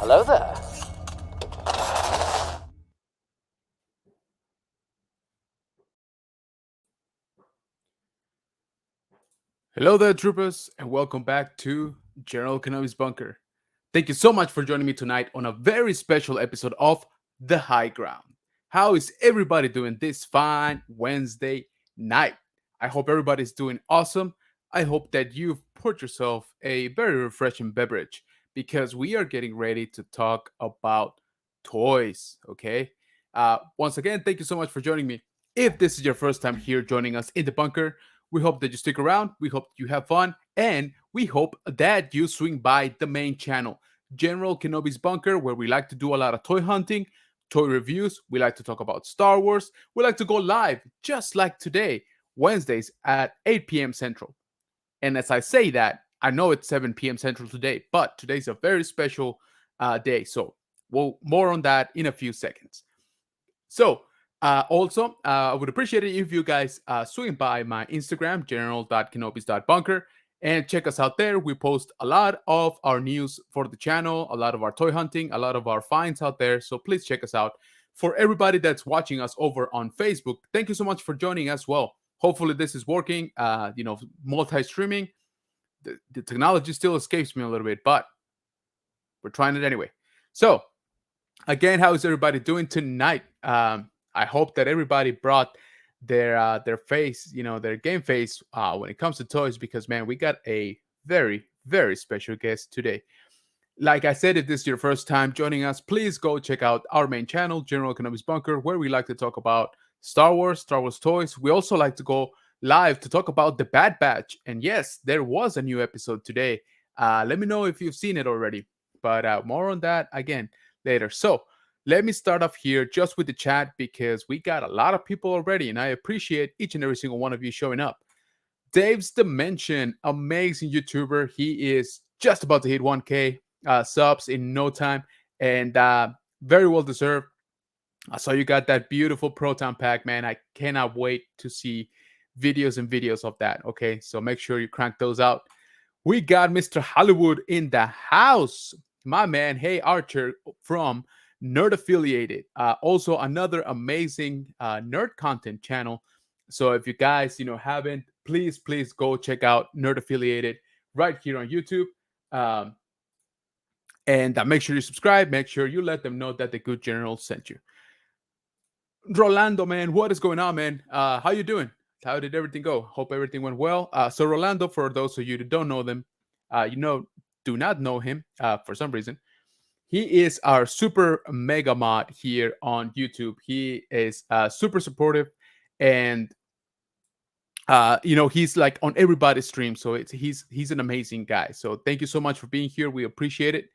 Hello there. Hello there, troopers, and welcome back to General Kenobi's Bunker. Thank you so much for joining me tonight on a very special episode of The High Ground. How is everybody doing this fine Wednesday night? I hope everybody's doing awesome. I hope that you've poured yourself a very refreshing beverage because we are getting ready to talk about toys, okay? Once again, thank you so much for joining me. If this is your first time here joining us in the bunker, we hope that you stick around. We hope you have fun. And we hope that you swing by the main channel, General Kenobi's Bunker, where we like to do a lot of toy hunting, toy reviews. We like to talk about Star Wars. We like to go live, just like today, Wednesdays at 8 p.m. Central. And as I say that, I know it's 7 p.m. Central today, but today's a very special day. So more on that in a few seconds. So, I would appreciate it if you guys swing by my Instagram, general.kenobis.bunker, and check us out there. We post a lot of our news for the channel, a lot of our toy hunting, a lot of our finds out there. So please check us out. For everybody that's watching us over on Facebook, thank you so much for joining as well. Hopefully this is working. Multi-streaming. The technology still escapes me a little bit, but we're trying it anyway. So again, how is everybody doing tonight? I hope that everybody brought their face, their game face when it comes to toys, because man, we got a very very special guest today. Like I said, if this is your first time joining us, please go check out our main channel, General Kenobi's Bunker, where we like to talk about Star Wars toys. We also like to go live to talk about the Bad Batch, and yes, there was a new episode today. Let me know if you've seen it already, but more on that again later. So let me start off here just with the chat because we got a lot of people already, and I appreciate each and every single one of you showing up. Dave's Dimension, amazing YouTuber. He is just about to hit 1K subs in no time, and very well deserved. I saw you got that beautiful Proton pack, man. I cannot wait to see videos and videos of that. Okay, so make sure you crank those out. We got Mr. Hollywood in the house, my man. Hey, Archer from Nerd Affiliated. Also, another amazing nerd content channel. So if you guys, haven't, please go check out Nerd Affiliated right here on YouTube. And make sure you subscribe. Make sure you let them know that the good general sent you. Rolando, man, what is going on, man? How you doing? How did everything go? Hope everything went well. So Rolando, for those of you that don't know them, do not know him for some reason. He is our super mega mod here on YouTube. He is super supportive, and he's like on everybody's stream. So he's an amazing guy. So thank you so much for being here. We appreciate it.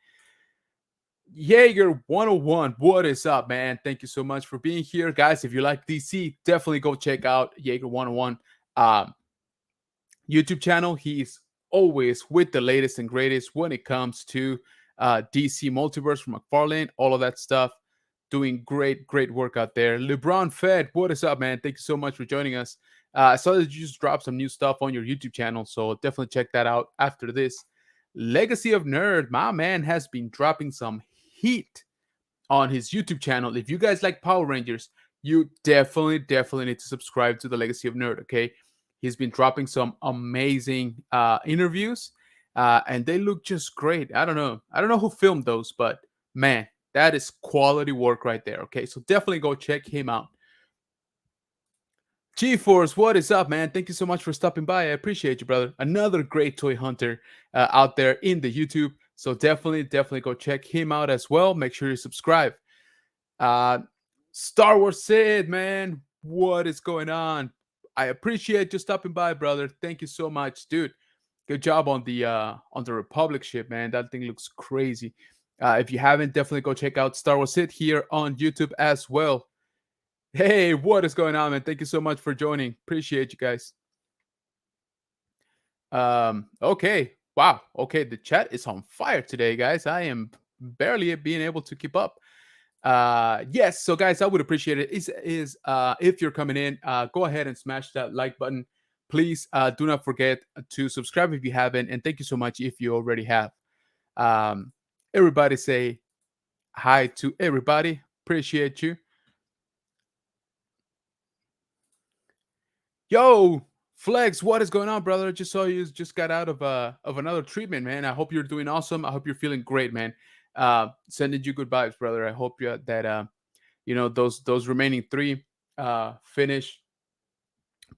Jaeger 101, what is up, man? Thank you so much for being here, guys. If you like DC, definitely go check out Jaeger 101 YouTube channel. He's always with the latest and greatest when it comes to DC Multiverse from McFarlane, all of that stuff. Doing great work out there. LeBron Fed, what is up, man? Thank you so much for joining us. I saw that you just dropped some new stuff on your YouTube channel, so definitely check that out after this. Legacy of Nerd, my man has been dropping some heat on his YouTube channel. If you guys like Power Rangers, you definitely need to subscribe to the Legacy of Nerd. Okay, he's been dropping some amazing interviews, and they look just great. I don't know who filmed those, but man, that is quality work right there. Okay, so definitely go check him out. G-Force, what is up, man? Thank you so much for stopping by. I appreciate you, brother. Another great toy hunter out there in the YouTube. So definitely go check him out as well. Make sure you subscribe. Star Wars Sid, man, what is going on? I appreciate you stopping by, brother. Thank you so much, dude. Good job on the Republic ship, man. That thing looks crazy. If you haven't, definitely go check out Star Wars Sid here on YouTube as well. Hey, what is going on, man? Thank you so much for joining. Appreciate you guys. Okay. Wow. Okay, the chat is on fire today, guys. I am barely being able to keep up. Yes, so guys, I would appreciate it. If you're coming in, go ahead and smash that like button. Please do not forget to subscribe if you haven't, and thank you so much if you already have. Everybody say hi to everybody. Appreciate you. Yo, Flex, what is going on, brother? I just saw you just got out of another treatment, man. I hope you're doing awesome. I hope you're feeling great, man. Sending you good vibes, brother. I hope that those remaining three finish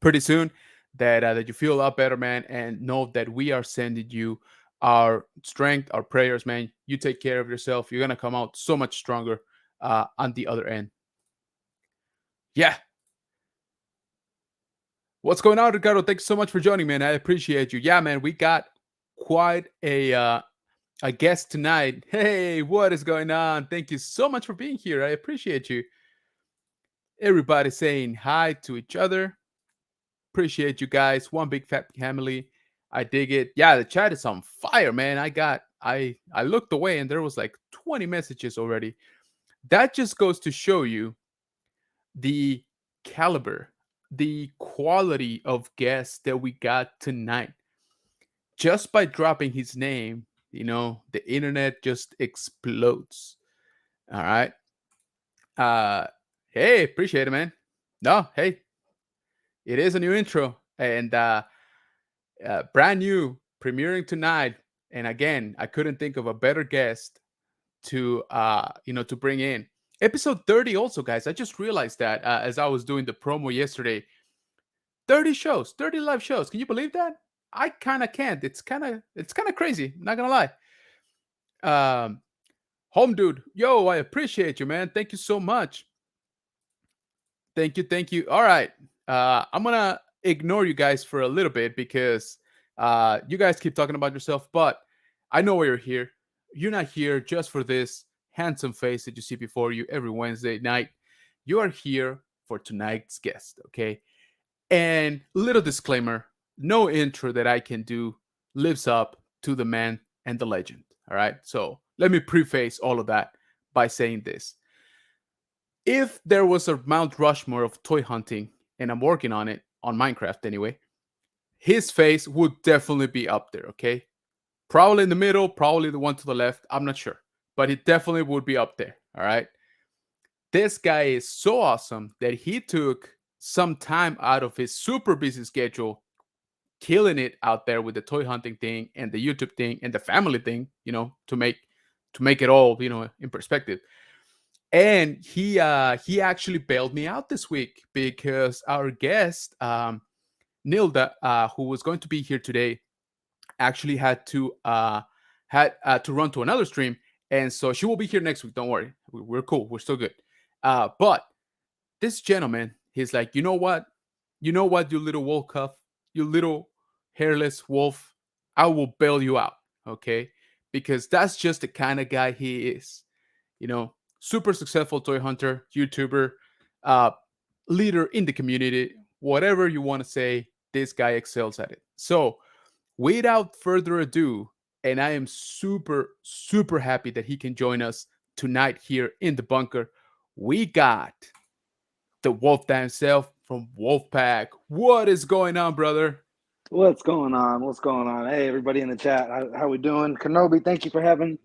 pretty soon. That you feel a lot better, man, and know that we are sending you our strength, our prayers, man. You take care of yourself. You're gonna come out so much stronger on the other end. Yeah. What's going on, Ricardo? Thanks so much for joining, man. I appreciate you. Yeah, man, we got quite a guest tonight. Hey, what is going on? Thank you so much for being here. I appreciate you. Everybody saying hi to each other. Appreciate you guys. One big fat family. I dig it. Yeah, the chat is on fire, man. I looked away and there was like 20 messages already. That just goes to show you the caliber, the quality of guests that we got tonight. Just by dropping his name, the internet just explodes. All right. Uh hey, appreciate it, man. No, hey, it is a new intro and brand new, premiering tonight. And again, I couldn't think of a better guest to bring in. Episode 30 also, guys. I just realized that as I was doing the promo yesterday. 30 shows, 30 live shows. Can you believe that? I kind of can't. It's kind of crazy, not going to lie. Home dude, yo, I appreciate you, man. Thank you so much. Thank you, thank you. All right. I'm gonna ignore you guys for a little bit because you guys keep talking about yourself, but I know why you're here. You're not here just for this handsome face that you see before you every Wednesday night. You are here for tonight's guest, okay? And little disclaimer, no intro that I can do lives up to the man and the legend. All right. So let me preface all of that by saying this. If there was a Mount Rushmore of toy hunting, and I'm working on it on Minecraft anyway, his face would definitely be up there, okay? Probably in the middle, probably the one to the left. I'm not sure. But it definitely would be up there. All right. This guy is so awesome that he took some time out of his super busy schedule, killing it out there with the toy hunting thing and the YouTube thing and the family thing, to make it all, in perspective. And he actually bailed me out this week because our guest, Nilda, who was going to be here today, actually had to run to another stream, and so she will be here next week. Don't worry, we're cool, we're still good. But this gentleman, he's like, you know what, you little wolf cuff, you little hairless wolf, I will bail you out, okay? Because that's just the kind of guy he is. Super successful toy hunter, YouTuber, uh, leader in the community, whatever you want to say, this guy excels at it. So, without further ado, and I am super, super happy that he can join us tonight here in the bunker, we got the Wolfdad himself from Wolfpack. What is going on, brother? What's going on? What's going on? Hey, everybody in the chat. How we doing? Kenobi, thank you for having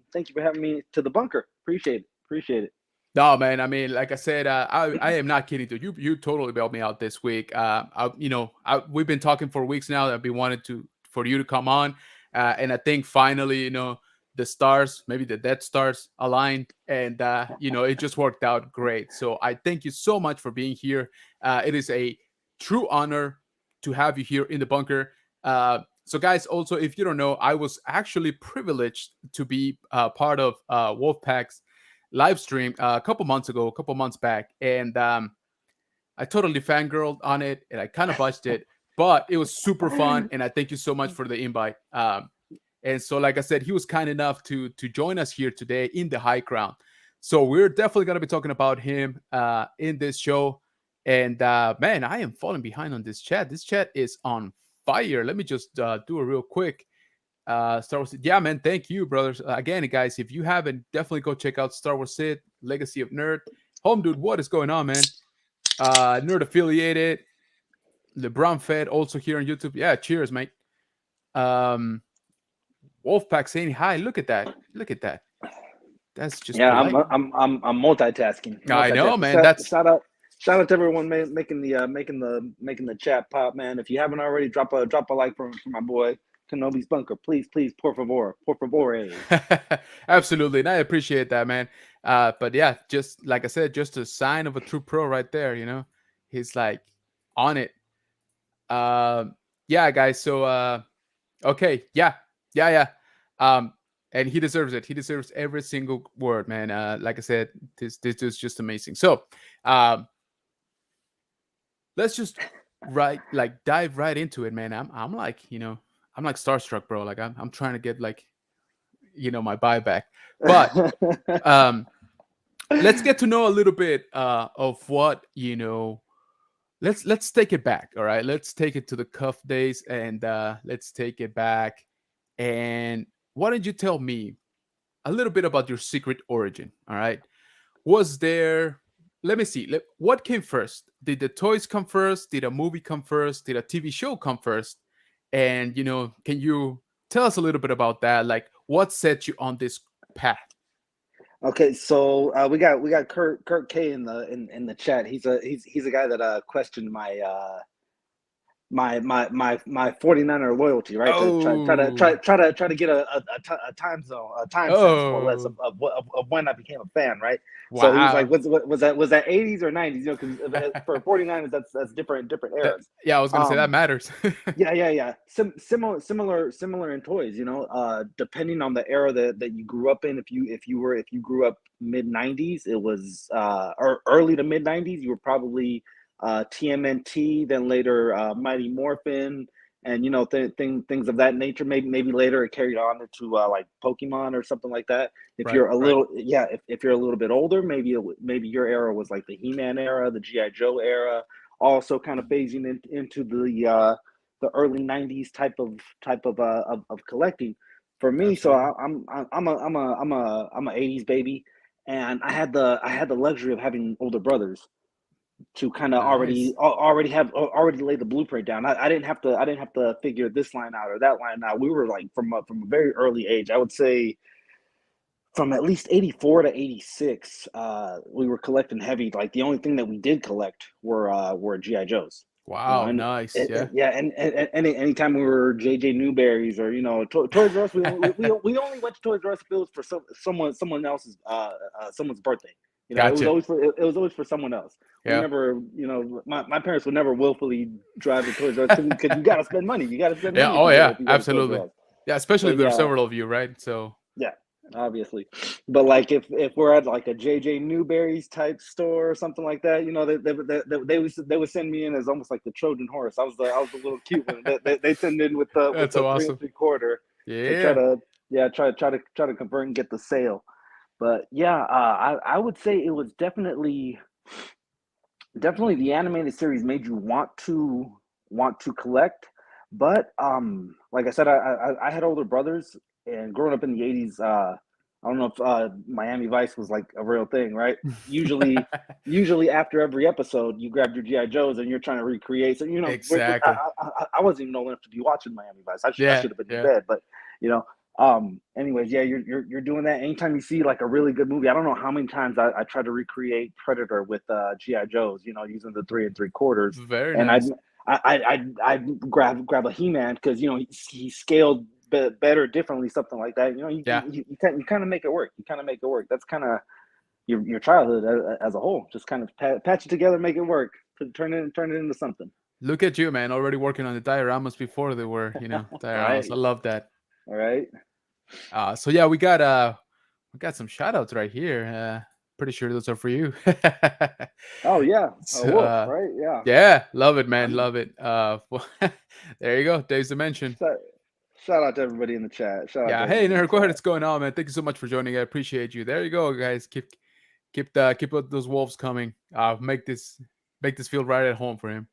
me to the bunker. Appreciate it. Appreciate it. No, man. I mean, like I said, I am not kidding. Dude, you totally bailed me out this week. We've been talking for weeks now. I've been wanting for you to come on, and I think finally, the stars, maybe the dead stars, aligned, and it just worked out great. So I thank you so much for being here. It is a true honor to have you here in the bunker. So, guys, also, if you don't know, I was actually privileged to be part of Wolfpack's live stream a couple months ago, a couple months back, and I totally fangirled on it, and I kind of botched it, but it was super fun, and I thank you so much for the invite. And so, like I said, he was kind enough to join us here today in the high ground. So we're definitely gonna be talking about him in this show. And man, I am falling behind on this chat. This chat is on fire. Let me just do a real quick. Star Wars. Yeah, man. Thank you, brothers. Again, guys, if you haven't, definitely go check out Star Wars Sid, Legacy of Nerd. Home dude, what is going on, man? Nerd affiliated, LeBron Fed, also here on YouTube. Yeah, cheers, mate. Um, Wolfpack saying hi. Look at that. Look at that. That's just Yeah, polite. I'm multitasking. I know, Multitasking. man. That's Shout out to everyone making the chat pop, man. If you haven't already, drop a like for my boy Kenobi's Bunker. Please, por favor. absolutely, and I appreciate that, man. But yeah, just like I said, just a sign of a true pro right there. He's like on it. Yeah, guys. So okay, yeah. Um, and he deserves it. He deserves every single word, man. Like I said, this is just amazing. So, um, let's just dive right into it, man. I'm like, I'm like starstruck, bro. Like I'm trying to get like, my buyback. But um, let's get to know a little bit of what let's take it back. All right, let's take it to the cuff days, and let's take it back. And why don't you tell me a little bit about your secret origin? All right, was there? Let me see. What came first? Did the toys come first? Did a movie come first? Did a TV show come first? And can you tell us a little bit about that? Like, what set you on this path? Okay, so we got Kurt K in the chat. He's a guy that questioned my 49er loyalty, right? To Oh, try to get a time zone, a time sense more or less oh, of when I became a fan, right? So he was like, wow. was that 80s or 90s? Because for 49ers that's different eras. Yeah, I was gonna say that Um, matters. yeah. Similar in toys. Depending on the era that you grew up in. If you grew up mid 90s, it was or early to mid 90s. You were probably TMNT, then later Mighty Morphin, and things of that nature. Maybe later it carried on into like Pokemon or something like that. If Right, you're a right. little yeah, if you're a little bit older, maybe your era was like the He-Man era, the GI Joe era, also kind of phasing into the early 90s type of collecting for me. So Absolutely. I'm a 80s baby, and I had the luxury of having older brothers to kind of Nice. already lay the blueprint down. I didn't have to figure this line out or that line out. We were like from a very early age. I would say from at least 84 to 86, we were collecting heavy. Like the only thing that we did collect were GI Joes. Wow, And nice. Yeah. yeah, and anytime we were JJ Newberries or Toys R Us, we only went to Toys R Us if it was for someone else's someone's birthday. It was Gotcha. always for someone else. We Yeah. never, my parents would never willfully drive to Toys R Us because you got to spend money. You got to spend Yeah. money Oh, yeah. if you go to Toys Absolutely. R Us. Yeah. Especially But if there's yeah, several of you, right? So. yeah, obviously. But like if we're at like a JJ Newberry's type store or something like that, they would send me in as almost like the Trojan horse. I was the little cute one. They send in with That's the so three and awesome. three quarter to try Yeah. to try to convert and get the sale. But yeah, I would say it was definitely the animated series made you want to collect. But like I said, I had older brothers, and growing up in the 80s, I don't know if Miami Vice was like a real thing, right? Usually after every episode you grabbed your GI Joes and you're trying to recreate. So Exactly. I wasn't even old enough to be watching Miami Vice. I Yeah. should have been in Yeah. bed. But you know anyways, yeah, you're doing that anytime you see like a really good movie. I don't know how many times I try to recreate Predator with GI Joes, using the three and three quarters. Very And I'd nice. I I'd grab a He-Man because he scaled better differently, something like that. Yeah. You kind of make it work. You kind of make it work. That's kind of your childhood as a whole. Just kind of patch it together, make it work, turn it into something. Look at you, man. Already working on the dioramas before they were, All dioramas. I right, love that. all right. So yeah, we got some shout outs right here. Pretty sure those are for you. Oh yeah, a so, wolf, right? Yeah. yeah, love it, man. I'm Love it. There you go. Dave's Dimension. shout, shout out to everybody in the chat. Shout out to Yeah. Hey, everybody in the Nair, go ahead. chat. What's going on, man? Thank you so much for joining. I appreciate you. There you go, guys. Keep those wolves coming. Make this feel right at home for him.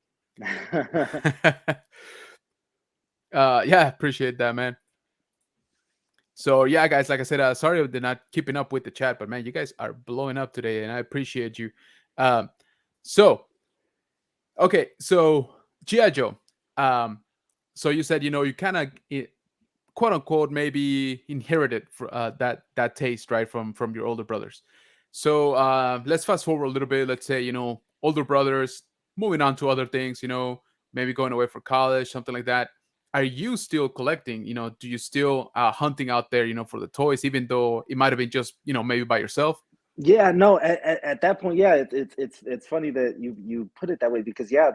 Yeah, appreciate that, man. So yeah, guys, like I said, sorry they're not keeping up with the chat, but man, you guys are blowing up today, and I appreciate you. Um, so okay, so GI Joe. So you said you kind of quote unquote maybe inherited that taste, right, from your older brothers. So let's fast forward a little bit. Let's say, older brothers moving on to other things, maybe going away for college, something like that. Are you still collecting? Do you still hunting out there, for the toys, even though it might have been just, maybe by yourself? Yeah, no. At that point, yeah, it's funny that you put it that way because yeah,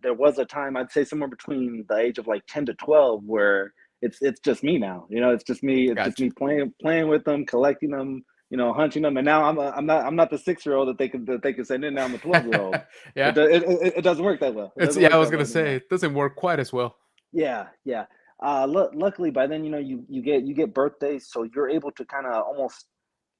there was a time I'd say somewhere between the age of like 10 to 12 where it's just me now. It's just me. It's just Gotcha. me playing with them, collecting them. Hunting them. And now I'm not the 6-year old that they can send in. Now I'm a 12-year-old. It, Yeah. do- it doesn't work that well. It It's doesn't yeah, I work was that gonna well say anymore. it doesn't work quite as well. Yeah, yeah. Luckily by then, you get birthdays, so you're able to kind of almost.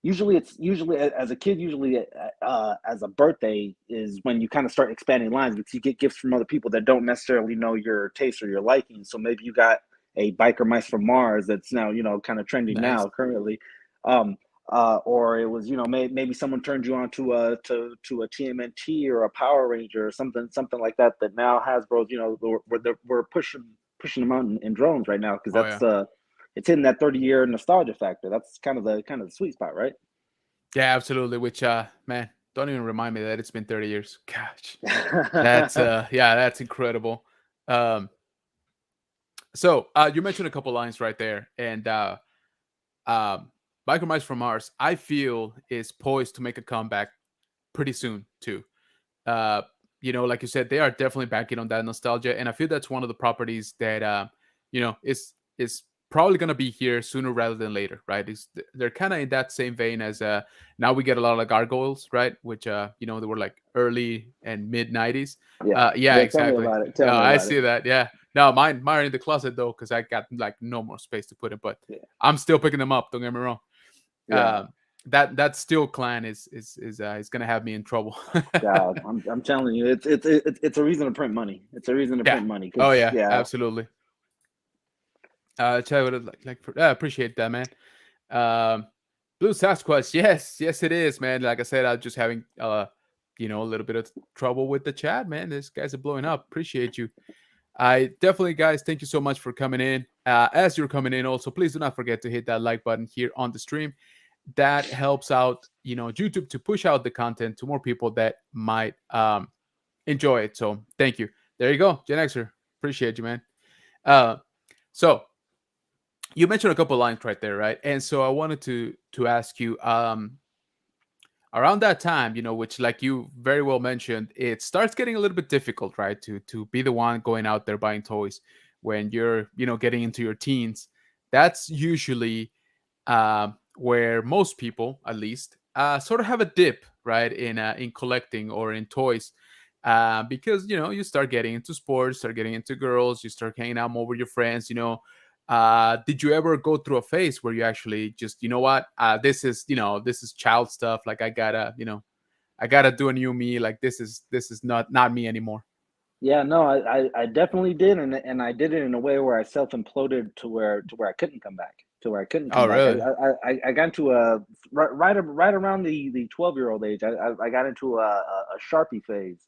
Usually as a kid, usually as a birthday is when you kind of start expanding lines because you get gifts from other people that don't necessarily know your taste or your liking. So maybe you got a biker mice from Mars that's now kind of trending Nice. now currently, um, or it was maybe someone turned you on to a TMNT or a Power Ranger or something like that that now Hasbro's we're pushing them out in drones right now because Oh yeah. it's hitting that 30-year nostalgia factor. That's kind of the sweet spot, right? Yeah, absolutely. Which man, don't even remind me that it's been 30 years. Gosh. That's yeah, that's incredible. Um so you mentioned a couple lines right there, and um Biker Mice from Mars, I feel, is poised to make a comeback pretty soon too. uh like you said, they are definitely banking on that nostalgia, and I feel that's one of the properties that is probably going to be here sooner rather than later, right? They're kind of in that same vein as now we get a lot of gargoyles, right, which they were like early and mid 90s. Yeah, Yeah, yeah. Tell me exactly. about it. Tell me I about it. see that. Yeah, no, mine are in the closet though, because I got like no more space to put it, but Yeah, I'm still picking them up, don't get me wrong. yeah. um that Steel clan is gonna have me in trouble. God, I'm telling you, it's a reason to print money. It's a reason to Yeah. print money Oh because yeah, yeah, absolutely. Chad would I appreciate that, man. Um, Blue Sasquatch, yes, yes, it is, man. Like I said, I'm just having a little bit of trouble with the chat, man. These guys are blowing up. Appreciate you. I definitely, guys, thank you so much for coming in. As you're coming in, also, please do not forget to hit that like button here on the stream. That helps out, YouTube to push out the content to more people that might enjoy it. So thank you. There you go, Gen Xer. Appreciate you, man. Uh, so you mentioned a couple lines right there, right? And so I wanted to ask you, around that time, which, like you very well mentioned, it starts getting a little bit difficult, right? To be the one going out there buying toys when you're, getting into your teens. That's usually where most people, at least, sort of have a dip, right, in collecting or in toys, because you start getting into sports, start getting into girls, you start hanging out more with your friends. Did you ever go through a phase where you actually just, what, this is child stuff, like I gotta do a new me, like this is not me anymore? yeah. No, I definitely did, and I did it in a way where I self imploded to where I couldn't come back. To where I couldn't Oh come back. really? I got into a right around the 12-year-old age. I got into a Sharpie phase,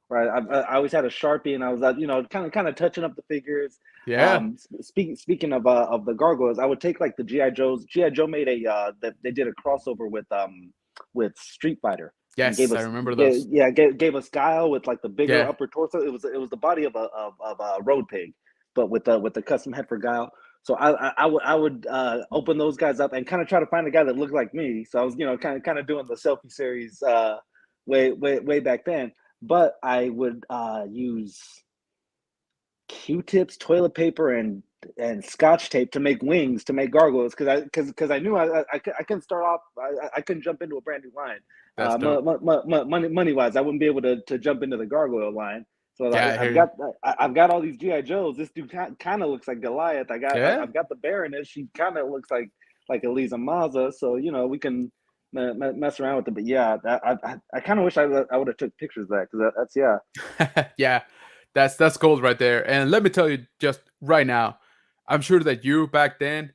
right? I always had a Sharpie, and I was kind of touching up the figures. Yeah. Speaking of the gargoyles, I would take like the GI Joes. GI Joe made that they did a crossover with Street Fighter and Yes, I remember those. gave us Guile with like the bigger Yeah. upper torso. It was the body of a road pig, but with the custom head for Guile. So I would open those guys up and kind of try to find a guy that looked like me. So I was kind of doing the selfie series way back then. But I would use Q-tips, toilet paper, and Scotch tape to make wings to make gargoyles because I knew I couldn't start off. I couldn't jump into a brand new line. That's dope. Money wise, I wouldn't be able to jump into the gargoyle line. So Yeah, I hear I've you. got all these GI Joes. This dude kind of looks like Goliath. Yeah. I've got the Baroness. She kind of looks like Elisa Maza. So we can mess around with it. But yeah, I kind of wish I would have took pictures of that because that's yeah. Yeah, that's gold right there. And let me tell you, just right now, I'm sure that you back then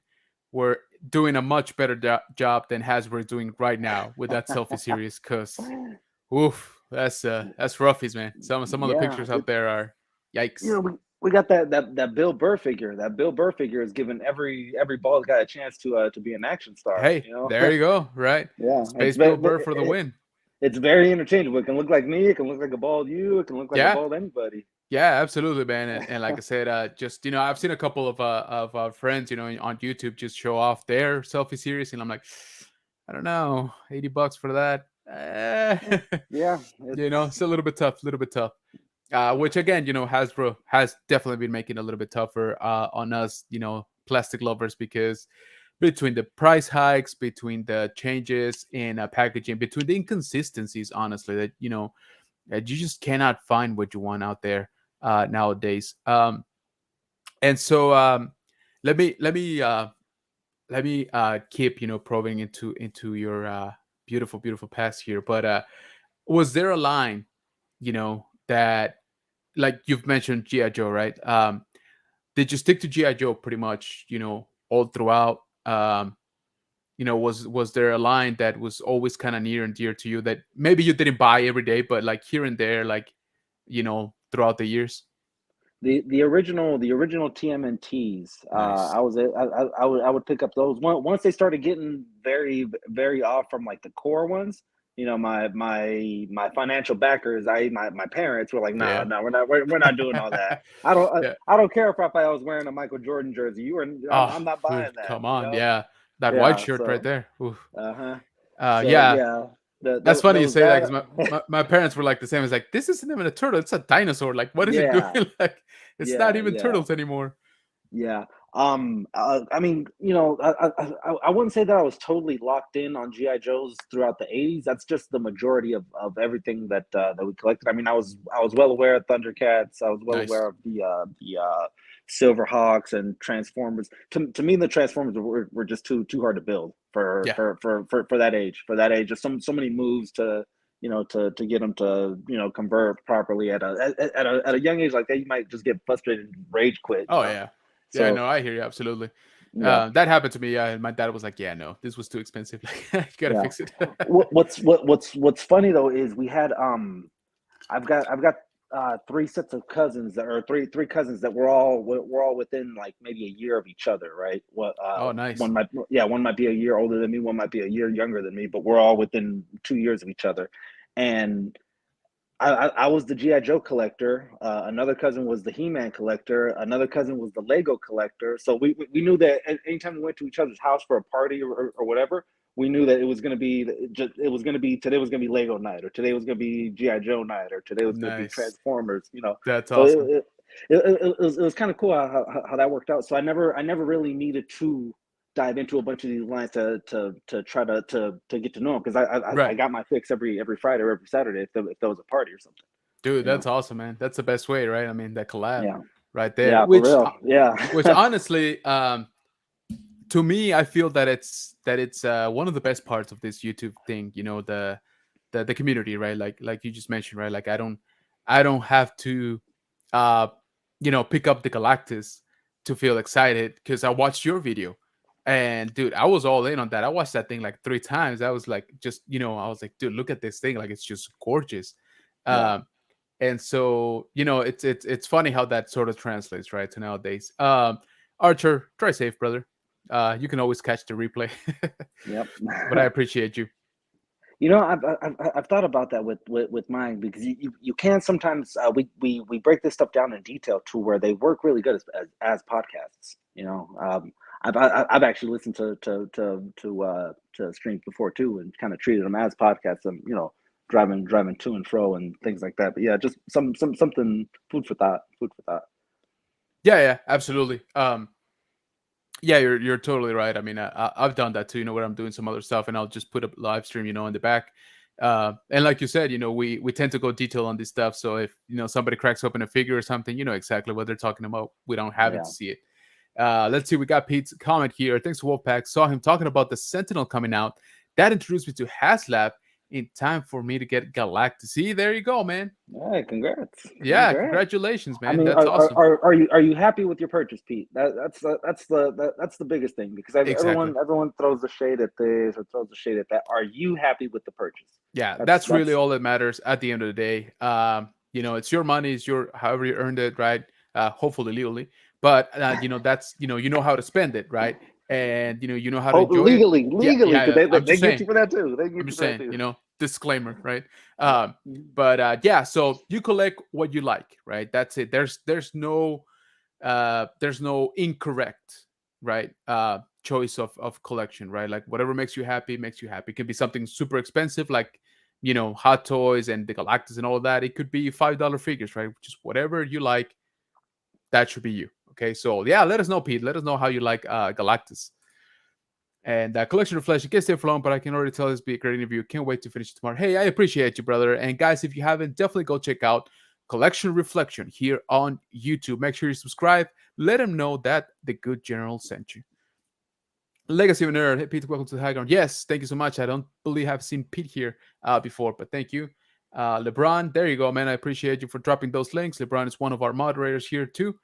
were doing a much better job than Hasbro is doing right now with that selfie series. Cause, oof, that's roughies, man. Some of the Yeah, pictures out there are you know, yikes. we got that Bill Burr figure. That Bill Burr figure is giving every bald guy a chance to be an action star. Hey, You know, there you go. Right, yeah, Space Bill Burr for the win. it's very interchangeable. It can look like me. It can look like a bald you. It can look like a Yeah, bald anybody. yeah, absolutely, man. And like I said, just I've seen a couple of friends, on YouTube just show off their selfie series, and I'm like, I don't know, $80 for that. Yeah, It's a little bit tough, a little bit tough. Which again, Hasbro has definitely been making it a little bit tougher on us, plastic lovers, because between the price hikes, between the changes in packaging, between the inconsistencies, honestly, that you just cannot find what you want out there nowadays. And so let me keep probing into your beautiful beautiful past here. But was there a line that, like you've mentioned GI Joe, right? Did you stick to GI Joe pretty much all throughout? Was there a line that was always kind of near and dear to you that maybe you didn't buy every day, but like here and there, like throughout the years? the original TMNTs. Nice. I would pick up those once they started getting very very off from like the core ones. My financial backers, my parents were like, no, Yeah. no, we're not doing all that. I don't Yeah. I don't care if I was wearing a Michael Jordan jersey. I'm Oh, not buying dude, that. come on. Yeah. That white Yeah. shirt right So there. Oof. uh-huh. So Yeah. yeah, That's funny there you was say that, because that. my parents were like the same. It's like, this isn't even a turtle. It's a dinosaur. Like, what is it doing? Yeah, Like, it's not yeah, even yeah. turtles anymore. Yeah. I mean, I wouldn't say that I was totally locked in on GI Joes throughout the '80s. That's just the majority of everything that we collected. I mean, I was well aware of Thundercats. I was well Nice. aware of the Silverhawks and Transformers. To me, the Transformers were just too hard to build Yeah. for that age. For that age, just so many moves to get them to convert properly at a young age like that. You might just get frustrated and rage quit. Oh, yeah. Yeah, So no, I hear you. Absolutely. yeah, That happened to me. Yeah. My dad was like, yeah, no, this was too expensive. Like, you got to yeah. fix it. What's funny though is we had I've got three sets of cousins that or three cousins that we're all within like maybe a year of each other, right? What Oh, nice. one might be a year older than me, one might be a year younger than me, but we're all within 2 years of each other, and I was the GI Joe collector. Another cousin was the He-Man collector. Another cousin was the Lego collector. So we knew that anytime we went to each other's house for a party or whatever, we knew that it was going to be today was going to be Lego night, or today was going to be GI Joe night, or today was going to be Nice. Transformers. That's So awesome. it was kind of cool how that worked out. So I never really needed to dive into a bunch of these lines to try to get to know them, because I Right. got my fix every Friday or every Saturday if there was a party or something. Dude, You know? that's awesome, man. That's the best way, right? I mean, that collab Yeah. right there, Yeah, for real. Yeah. which honestly, to me, I feel that it's one of the best parts of this YouTube thing. The community, right? Like you just mentioned, right? Like, I don't have to, uh, pick up the Galactus to feel excited because I watched your video, and dude, I was all in on that. I watched that thing like 3 times. I was like, just I was like, dude, look at this thing, like it's just gorgeous. Yeah. Um, and so it's funny how that sort of translates right to nowadays. Archer, try safe, brother. You can always catch the replay. Yep. But I appreciate you. I've thought about that with mine, because you can sometimes we break this stuff down in detail to where they work really good as podcasts. I've actually listened to streams before too, and kind of treated them as podcasts, and driving to and fro and things like that. But yeah, just something, food for thought. Food for thought. Yeah, yeah, absolutely. Yeah, you're totally right. I mean, I've done that too. Where I'm doing some other stuff, and I'll just put a live stream, in the back. And like you said, we tend to go detail on this stuff. So if somebody cracks open a figure or something, you know exactly what they're talking about. We don't have it to Yeah. see it. Let's see. We got Pete's comment here. Thanks to Wolfpack. Saw him talking about the Sentinel coming out. That introduced me to HasLab in time for me to get Galactus. See, there you go, man. Hey, congrats. Yeah, Congrats. congratulations, I man. mean, That's awesome. are you happy with your purchase, Pete? That's the biggest thing, because Exactly. everyone throws the shade at this or throws the shade at that. Are you happy with the purchase? Yeah, That's that's really that's all that matters at the end of the day. It's your money, it's your however you earned it, right? hopefully legally. But that's you know how to spend it, right? And you know how to Oh, enjoy it. legally, Yeah, legally, yeah, because yeah. I'm they just get saying. you for that too. They I'm get you just for that saying. too. Disclaimer, right? Yeah. But yeah, so you collect what you like, right? That's it. There's no incorrect, right, choice of collection, right? Like whatever makes you happy. It can be something super expensive, like Hot Toys and the Galactus and all of that. It could be $5 figures, right? Just whatever you like, that should be you. Okay, so yeah, let us know, Pete. Let us know how you like Galactus. And Collection of Flesh, it gets there for long, but I can already tell this will be a great interview. Can't wait to finish it tomorrow. Hey, I appreciate you, brother. And guys, if you haven't, definitely go check out Collection Reflection here on YouTube. Make sure you subscribe. Let them know that the good general sent you. Legacy of a Nerd. Hey, Pete, welcome to the high ground. Yes, thank you so much. I don't believe I've seen Pete here before, but thank you. LeBron, there you go, man. I appreciate you for dropping those links. LeBron is one of our moderators here, too.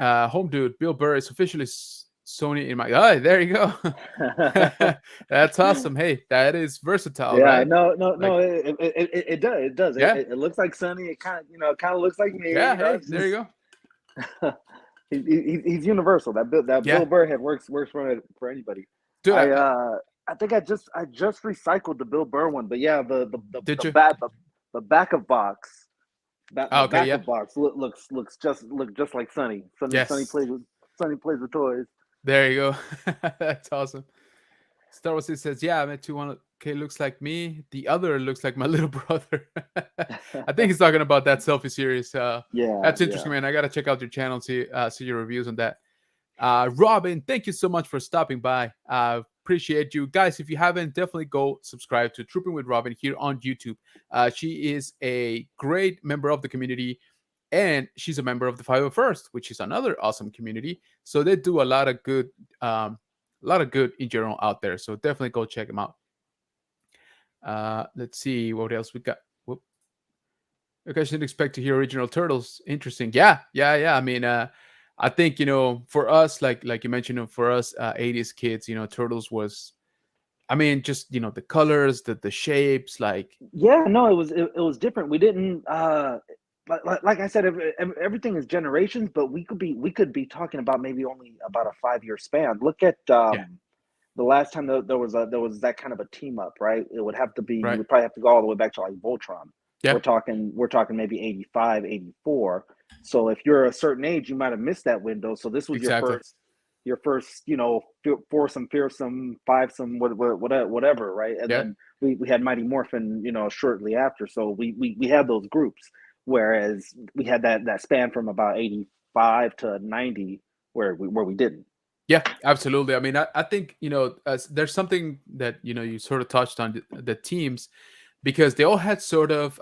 Home dude, Bill Burr is officially Sony in my. Oh, there you go. That's awesome. Hey, that is versatile, Yeah, right? no, no, Like, no. It does. It does. yeah, It looks like Sonny. It kind of, kind of looks like me. yeah. Hey, It's there you just go. he's universal. That Yeah, Bill Burr head works for anybody. dude. I uh I think I just recycled the Bill Burr one, but yeah, Did the you? the back of box the Okay, back yeah. of box look just like Sonny. Yes, Sonny plays with toys. there you go. That's awesome. Star Wars says, "Yeah, I met you. One okay looks like me. The other looks like my little brother." I think he's talking about that selfie series. Yeah, That's yeah. interesting, man. I gotta check out your channel and see your reviews on that. Robin, thank you so much for stopping by. Appreciate you guys. If you haven't, definitely go subscribe to Trooping with Robin here on YouTube. She is a great member of the community, and she's a member of the 501st, which is another awesome community. So they do a lot of good in general out there. So definitely go check them out. Let's see what else we got. Whoop. Okay, I shouldn't expect to hear original Turtles. Interesting. Yeah, yeah, yeah. I mean, I think for us, like you mentioned, for us 80s kids, Turtles was. I mean, just the colors, the shapes, like Yeah, no, it was different. We didn't like I said, everything is generations, but we could be talking about maybe only about a 5 year span. Look at yeah, the last time there was that kind of a team up, right? It would have to be you right, would probably have to go all the way back to like Voltron. yeah, We're talking maybe 85, 84. So if you're a certain age, you might have missed that window. So this was exactly, your first, foursome, fearsome, fivesome, whatever, right? And yeah. then we had Mighty Morphin, shortly after. So we had those groups, whereas we had that span from about 85 to 90 where we didn't. Yeah, absolutely. I mean, I think there's something that you sort of touched on the teams because they all had sort of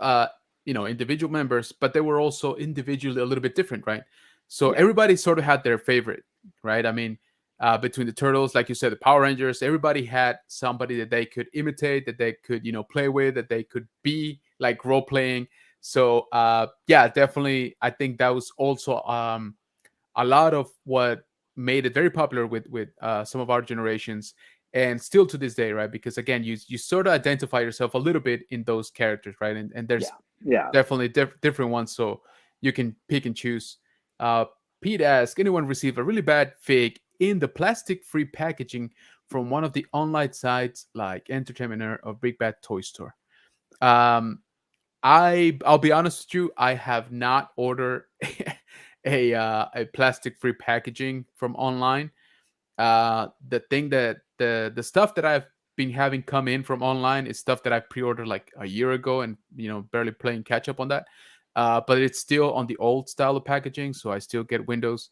individual members, but they were also individually a little bit different, right? So Yeah. everybody sort of had their favorite, right? I mean, between the Turtles, like you said, the Power Rangers, everybody had somebody that they could imitate, that they could play with, that they could be like role playing. So yeah, definitely, I think that was also a lot of what made it very popular with some of our generations and still to this day, right? Because again, you sort of identify yourself a little bit in those characters, right? And there's Yeah. Yeah. definitely different ones, so you can pick and choose. uh Pete asks, anyone receive a really bad fig in the plastic free packaging from one of the online sites like Entertainment or Big Bad Toy Store? um I'll be honest with you. I have not ordered a plastic free packaging from online. The thing that the stuff that I've been having come in from online is stuff that I pre-ordered like a year ago, and barely playing catch up on that. But it's still on the old style of packaging, so I still get Windows.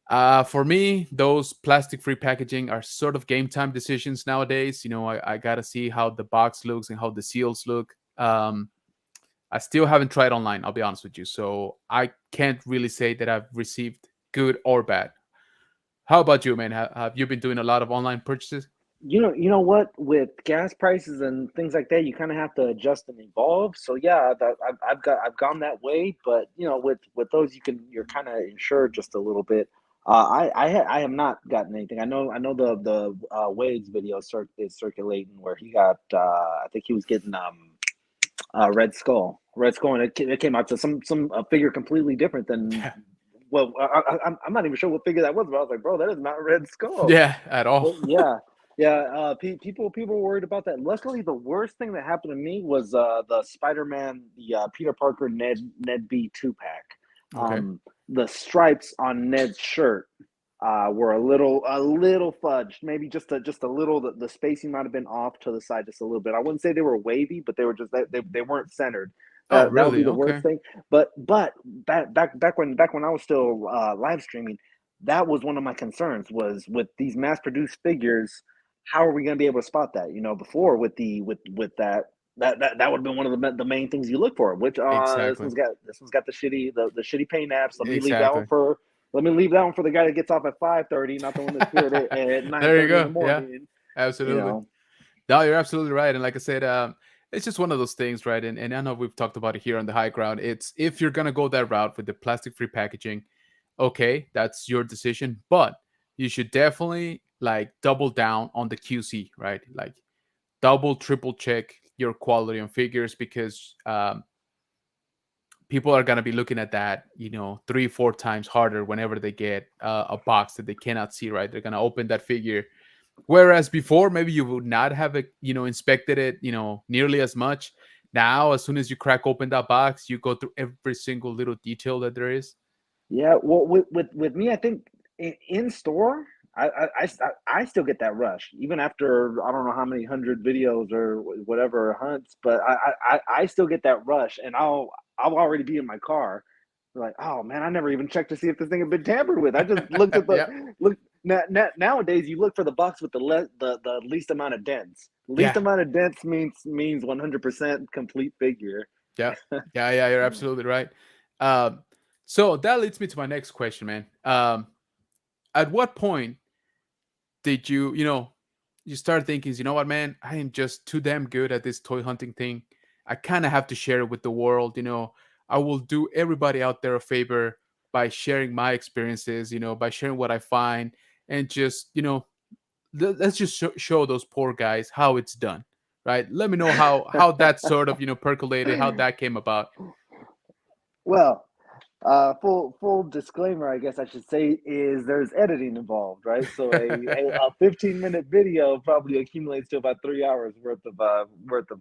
For me, those plastic free packaging are sort of game time decisions nowadays. I gotta see how the box looks and how the seals look. I still haven't tried online, I'll be honest with you. So I can't really say that I've received good or bad. How about you, man? Have you been doing a lot of online purchases? You know what? With gas prices and things like that, you kind of have to adjust and evolve. So yeah, I've gone that way, but with those, you're kind of insured just a little bit. I have not gotten anything. I know the Wade's video is circulating where he got I think he was getting Red Skull, and it came out to some a figure completely different than Yeah. well, I'm not even sure what figure that was, but I was like, bro, that is not Red Skull. Yeah, at all. But yeah, yeah. People were worried about that. Luckily, the worst thing that happened to me was the Spider-Man, the Peter Parker Ned B 2-pack. Okay. The stripes on Ned's shirt were a little fudged, maybe just a little. The spacing might have been off to the side just a little bit. I wouldn't say they were wavy, but they were just they weren't centered. Oh, That would be really? the worst Okay. thing. But back when I was still live streaming, that was one of my concerns was with these mass produced figures. How are we going to be able to spot that? Before with that would have been one of the main things you look for. Which Exactly. this one's got the shitty paint apps. Exactly. Let me leave that one for the guy that gets off at 5:30, not the one that's here at nine There you thirty in the go. Yeah, morning. You absolutely. know, No, you're absolutely right. And like I said, it's just one of those things, right? And I know we've talked about it here on the high ground. It's if you're gonna go that route with the plastic-free packaging, okay, that's your decision. But you should definitely like double down on the QC, right? Like double, triple check your quality on figures because people are gonna be looking at that, 3, 4 times harder whenever they get a box that they cannot see, right? They're gonna open that figure. Whereas before, maybe you would not have it, inspected it, nearly as much. Now, as soon as you crack open that box, you go through every single little detail that there is. yeah. Well, with me, I think in store, I still get that rush even after I don't know how many hundred videos or whatever hunts, but I still get that rush, and I'll already be in my car, like, oh man, I never even checked to see if this thing had been tampered with. I just looked at the Yeah, look. Nowadays, you look for the box with the least amount of dents. Least yeah, amount of dents means 100% complete figure. yeah, yeah. You're absolutely right. Um, so that leads me to my next question, man. At what point did you start thinking, you know what, man, I am just too damn good at this toy hunting thing. I kind of have to share it with the world. I will do everybody out there a favor by sharing my experiences, by sharing what I find, and just, let's just show those poor guys how it's done, right? Let me know how that sort of, percolated, how that came about. Well, full disclaimer, I guess I should say, is there's editing involved, right? So a 15-minute video probably accumulates to about 3 hours worth of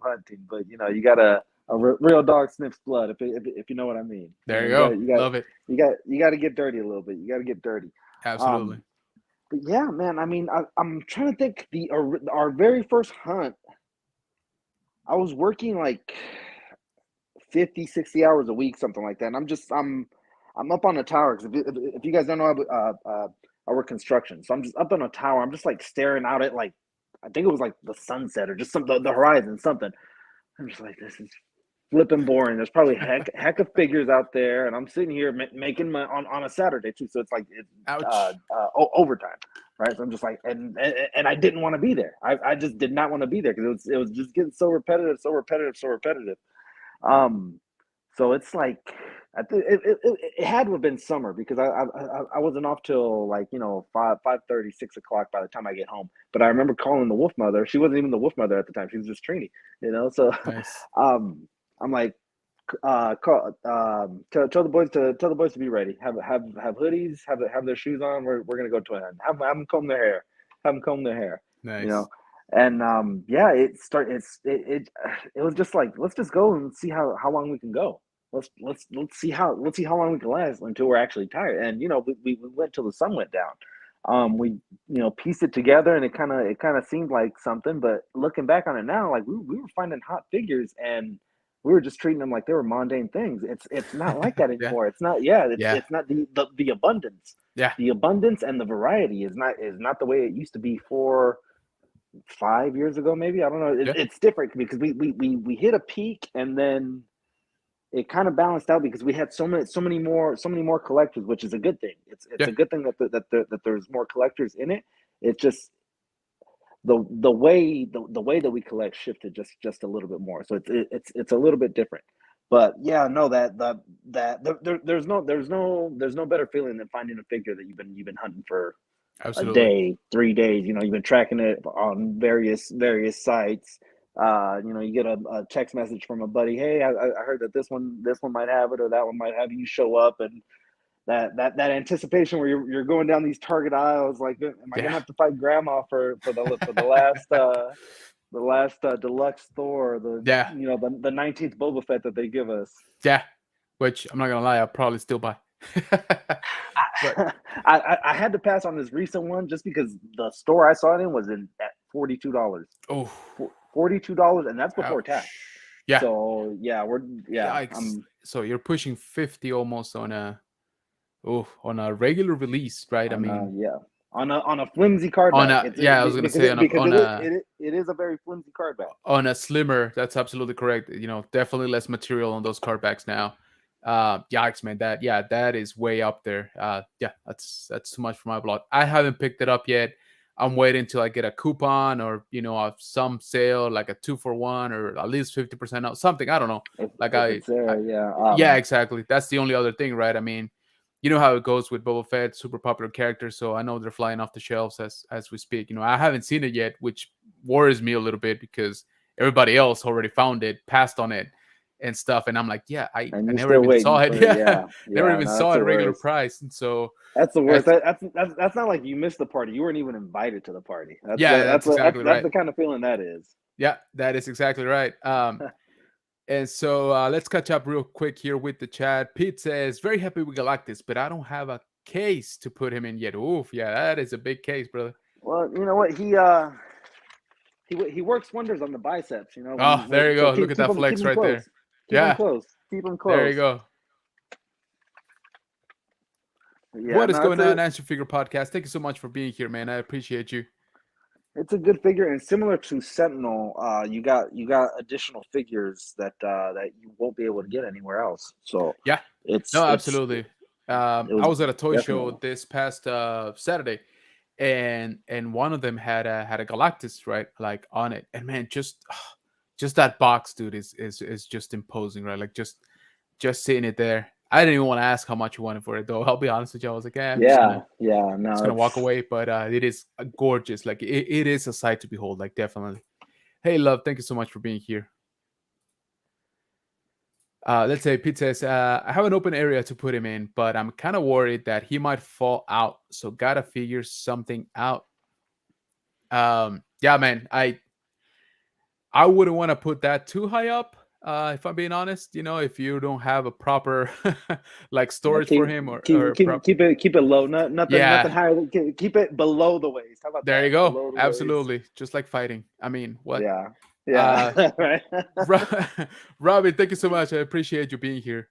hunting. But you got a real dog sniffs blood, if you know what I mean. There you You got go. you got Love it. you got to get dirty a little bit. You got to get dirty. Absolutely. Um, but yeah, man. I mean, I'm trying to think. Our very first hunt, I was working like 50, 60 hours a week, something like that. And I'm up on a tower because if you guys don't know, I work construction, so I'm just up on a tower. I'm just like staring out at like I think it was like the sunset or just the horizon, something. I'm just like, this is flipping boring. There's probably heck of figures out there, and I'm sitting here making my on a Saturday too, so it's Ouch. overtime, right? So I'm just like, and I didn't want to be there. I just did not want to be there because it was just getting so repetitive, so repetitive, so repetitive. Um, so it's like it had to have been summer because I wasn't off till like 5:30, 6 o'clock by the time I get home. But I remember calling the wolf mother. She wasn't even the wolf mother at the time. She was just Trini. So Nice. um, I'm like, tell the boys to be ready. Have hoodies. Have their shoes on. We're gonna go to an end. Have them comb their hair. Have them comb their hair. You know. Nice. And yeah, it was just like let's just go and see how long we can go. Let's see how long we can last until we're actually tired. And we went till the sun went down. We pieced it together, and it kind of seemed like something. But looking back on it now, like we were finding hot figures, and we were just treating them like they were mundane things. It's not like that Yeah. anymore. It's not. Yeah, Yeah. it's not the abundance. Yeah. The abundance and the variety is not the way it used to be for 5 years ago, maybe. I don't know. Yeah. It's different because we hit a peak, and then it kind of balanced out because we had so many more collectors, which is a good thing. It's Yeah. a good thing that there's more collectors in it. It's just the way that we collect shifted just a little bit more, so it's a little bit different. But yeah, no, there's no better feeling than finding a figure that you've been hunting for a Absolutely. day, 3 days. You've been tracking it on various sites. You get a text message from a buddy. Hey, I heard that this one might have it, or that one might have it. You show up, and that anticipation where you're going down these Target aisles, like, am I gonna Yeah, have to fight Grandma for the last deluxe store, the yeah, the 19th Boba Fett that they give us. yeah. Which I'm not gonna lie, I'll probably still buy. But I had to pass on this recent one just because the store I saw it in was in at $42. oh, $42, and that's before tax. ouch. Yeah, So yeah, yikes. I'm So you're pushing 50 almost on a regular release, right? I on mean, on a flimsy card on back. a yeah, I was gonna say Because it is a very flimsy card back. on a slimmer. That's absolutely correct. Definitely less material on those card backs now. Yikes, man. That is way up there. Yeah, that's too much for my blood. I haven't picked it up yet. I'm waiting till I get a coupon or some sale like a 2 for 1 or at least 50% out something. I don't know. Like If it's I there, yeah. yeah, exactly. That's the only other thing, right? I mean, you know how it goes with Boba Fett, super popular character. So I know they're flying off the shelves as we speak. I haven't seen it yet, which worries me a little bit because everybody else already found it, passed on it, and stuff. And I'm like, yeah, I, And I you're never still even waiting saw it. for Yeah, never yeah. even No, saw that's it the at regular worst. price. And so That's the worst. that's That's not like you missed the party. You weren't even invited to the party. yeah, that's exactly That's right. the kind of feeling that is. Yeah, that is exactly right. And so let's catch up real quick here with the chat. Pete says, very happy with Galactus, but I don't have a case to put him in yet. Oof, yeah, that is a big case, brother. Well, you know what? He works wonders on the biceps. Oh, there you So go. Look at that keep flex him right there. close. Yeah, Keep him there you close. go. Yeah, What is no, going on, Action Figure Podcast? Thank you so much for being here, man. I appreciate you. it's a good figure, and similar to Sentinel, you got additional figures that you won't be able to get anywhere else. So Yeah, no, it's absolutely. it I was was at a toy show definitely. this past Saturday, and one of them had a Galactus right like on it, and man, just that box, dude, is just imposing, right? Like just seeing it there. I didn't even want to ask how much you wanted for it, though. I'll be honest with you. I was like, I'm just Yeah, gonna yeah. just No, gonna walk it's away. But it is gorgeous. Like it is a sight to behold. Like definitely. Hey, love. Thank you so much for being here. Let's say Pete says, I have an open area to put him in, but I'm kind of worried that he might fall out. So gotta figure something out. Yeah, man. I wouldn't want to put that too high up. If I'm being honest, if you don't have a proper like yeah. storage for him or Keep it low. Nothing yeah, higher. Keep it below the waist. How about there you that? go. Below the waist. Absolutely. Just like fighting. I mean, what? Yeah, Uh, yeah. Right. Robin, thank you so much. I appreciate you being here.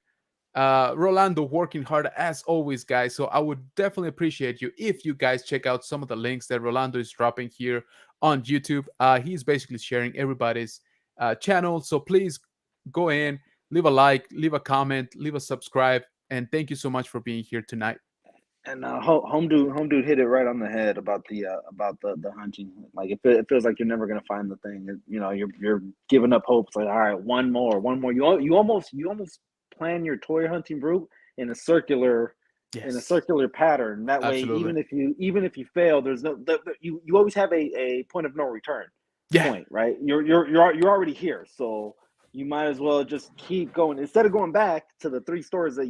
Rolando working hard as always, guys. So I would definitely appreciate you if you guys check out some of the links that Rolando is dropping here on YouTube. He's basically sharing everybody's channel. So please go in, leave a like, leave a comment, leave a subscribe, and thank you so much for being here tonight. And home dude hit it right on the head about the hunting. Like it feels like you're never gonna find the thing. You're giving up hope. It's like, all right, one more. You almost plan your toy hunting route in a circular Yes, pattern. That way, absolutely. even if you fail, there's you always have a point of no return Yeah, point, right? You're already here, so you might as well just keep going instead of going back to the three stores that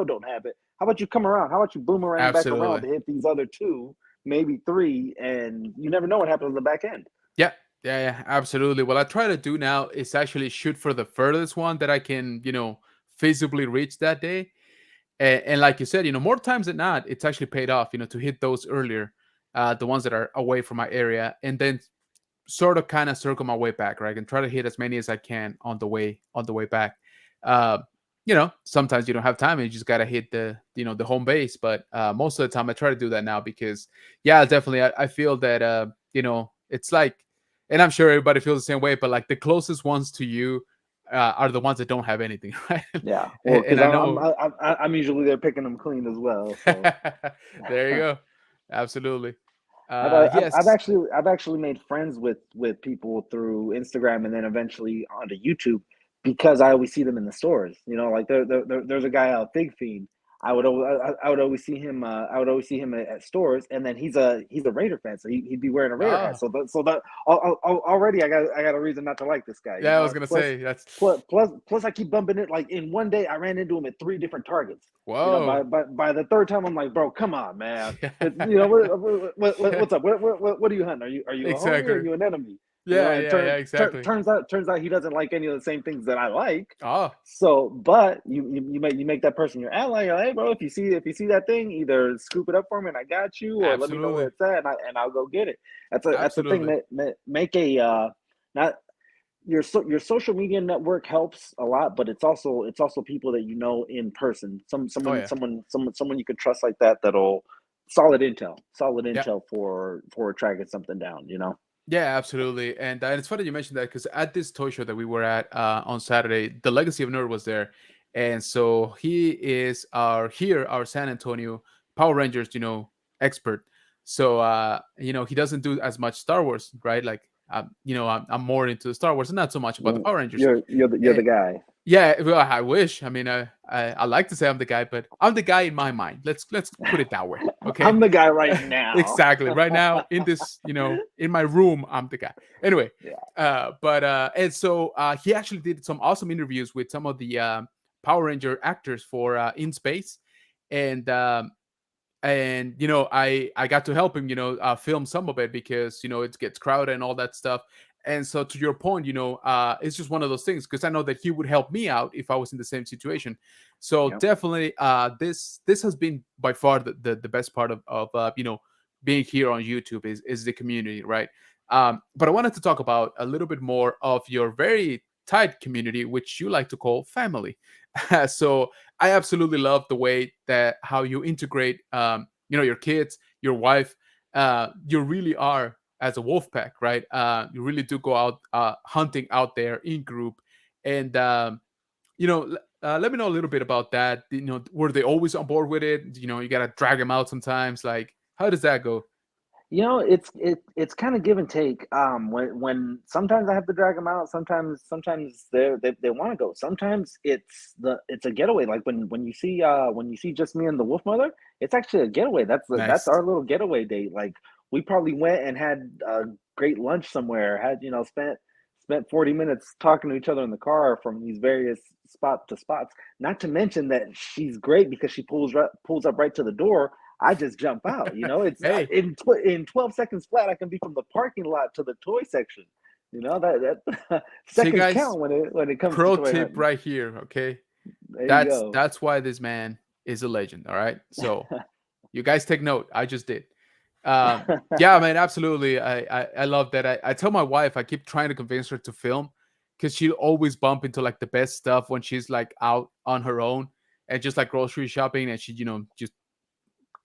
don't have it. How about you come around? How about you boomerang back around absolutely. to hit these other two, maybe three, and you never know what happens on the back end. Yeah, yeah, absolutely. What I try to do now is actually shoot for the furthest one that I can, feasibly reach that day. And like you said, more times than not, it's actually paid off, to hit those earlier, the ones that are away from my area, and then sort of kind of circle my way back, right? And try to hit as many as I can on the way back. Uh, sometimes you don't have time and you just gotta hit the home base. But most of the time I try to do that now because yeah, definitely I feel that it's like, and I'm sure everybody feels the same way, but like the closest ones to you are the ones that don't have anything, right? Yeah, well, and because I know I'm usually there picking them clean as well. So there you go. Absolutely. I've Yes. actually made friends with people through Instagram and then eventually onto YouTube because I always see them in the stores. Like there's a guy out Big Fiend. I would always see him. I would always see him at stores, and then he's a Raider fan, so he'd be wearing a Raider hat. Ah, So that already I got a reason not to like this guy. You yeah, I was know. gonna say that's Plus I keep bumping it. Like in one day, I ran into him at three different Targets. You know, whoa. by the third time, I'm like, bro, come on, man. Yeah. You know Yeah, what's up? What are you hunting? Are you a homie or are exactly. you an enemy? You know, Yeah, and yeah, yeah, exactly. turns out he doesn't like any of the same things that I like. Oh, So, but you make that person your ally. You're like, hey, bro, if you see that thing, either scoop it up for me and I got you, or let me know where absolutely, it's at and I'll go get it. That's the thing absolutely. that make a not your social media network helps a lot, but it's also people that you know in person. Oh yeah, Someone you can trust like that. That'll solid yeah. intel for tracking something down. You know. Yeah, absolutely. And it's funny you mentioned that because at this toy show that we were at on Saturday, the Legacy of Nerd was there, and so he is our San Antonio Power Rangers, expert. So he doesn't do as much Star Wars, right? Like, I'm more into the Star Wars and not so much about the Power Rangers. You're the guy. Yeah, well, I wish. I mean, I like to say I'm the guy, but I'm the guy in my mind. Let's put it that way, okay? I'm the guy right now. Exactly. Right now, in this, in my room, I'm the guy. Anyway, Yeah. but and so he actually did some awesome interviews with some of the Power Ranger actors for In Space, and I got to help him film some of it because it gets crowded and all that stuff. And so to your point, it's just one of those things because I know that he would help me out if I was in the same situation. So Yep. definitely this has been by far the best part of being here on YouTube is the community, right? But I wanted to talk about a little bit more of your very tight community, which you like to call family. So I absolutely love the way that how you integrate, your kids, your wife. You really are as a wolf pack, right? You really do go out hunting out there in group, and let me know a little bit about that. Were they always on board with it? You gotta drag them out sometimes. Like, how does that go? You know, it's kind of give and take. When sometimes I have to drag them out. Sometimes they want to go. Sometimes it's a getaway. Like when you see just me and the wolf mother, it's actually a getaway. That's Nice. our little getaway date. Like we probably went and had a great lunch somewhere. Had spent 40 minutes talking to each other in the car from these various spot to spots. Not to mention that she's great because she pulls up right to the door. I just jump out. You know, it's Hey, in 12 seconds flat. I can be from the parking lot to the toy section. You know that see, seconds guys. count when it comes to Pro toy tip hunting. right here. Okay, There you that's go. that's why this man is a legend. All right, so you guys take note. I just did. Yeah, man, absolutely. I love that. I tell my wife I keep trying to convince her to film because she'll always bump into like the best stuff when she's like out on her own and just like grocery shopping, and she just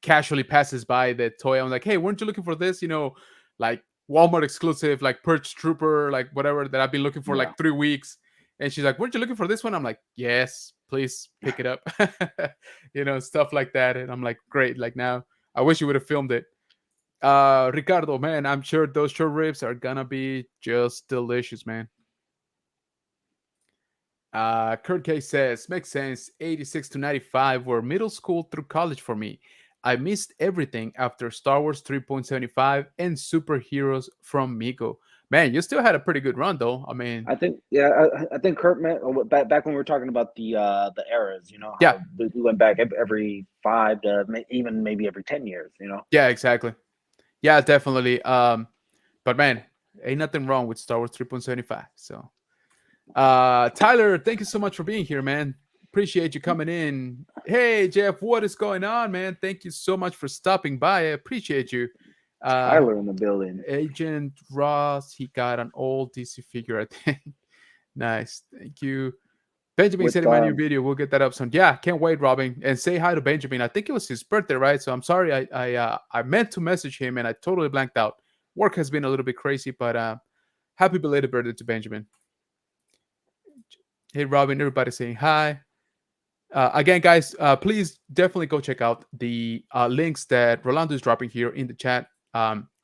casually passes by the toy. I'm like, hey, weren't you looking for this? Like Walmart exclusive, like Perch Trooper, like whatever that I've been looking for Yeah. like 3 weeks. And she's like, weren't you looking for this one? I'm like, yes, please pick it up. Stuff like that. And I'm like, great. Like now, I wish you would have filmed it. Ricardo, man, I'm sure those short ribs are gonna be just delicious, man. Kurt K says, makes sense. 86 to 95 were middle school through college for me. I missed everything after Star Wars 3.75 and superheroes from Migo. Man, you still had a pretty good run, though. I mean, I think I think Kurt meant back when we were talking about the eras. You know yeah, how we went back every five to even maybe every 10 years. You know. yeah, exactly. Yeah, definitely. But man, ain't nothing wrong with Star Wars 3.75. So, Tyler, thank you so much for being here, man. Appreciate you coming in. Hey, Jeff, what is going on, man? Thank you so much for stopping by. I appreciate you. Uh, Tyler in the building. Agent Ross, he got an old DC figure, I think. Nice. Thank you. Benjamin said With in my new video, we'll get that up soon. Yeah, can't wait, Robin. And say hi to Benjamin. I think it was his birthday, right? So I'm sorry. I meant to message him and I totally blanked out. Work has been a little bit crazy, but happy belated birthday to Benjamin. Hey, Robin, everybody saying hi. Again, guys, please definitely go check out the links that Rolando is dropping here in the chat.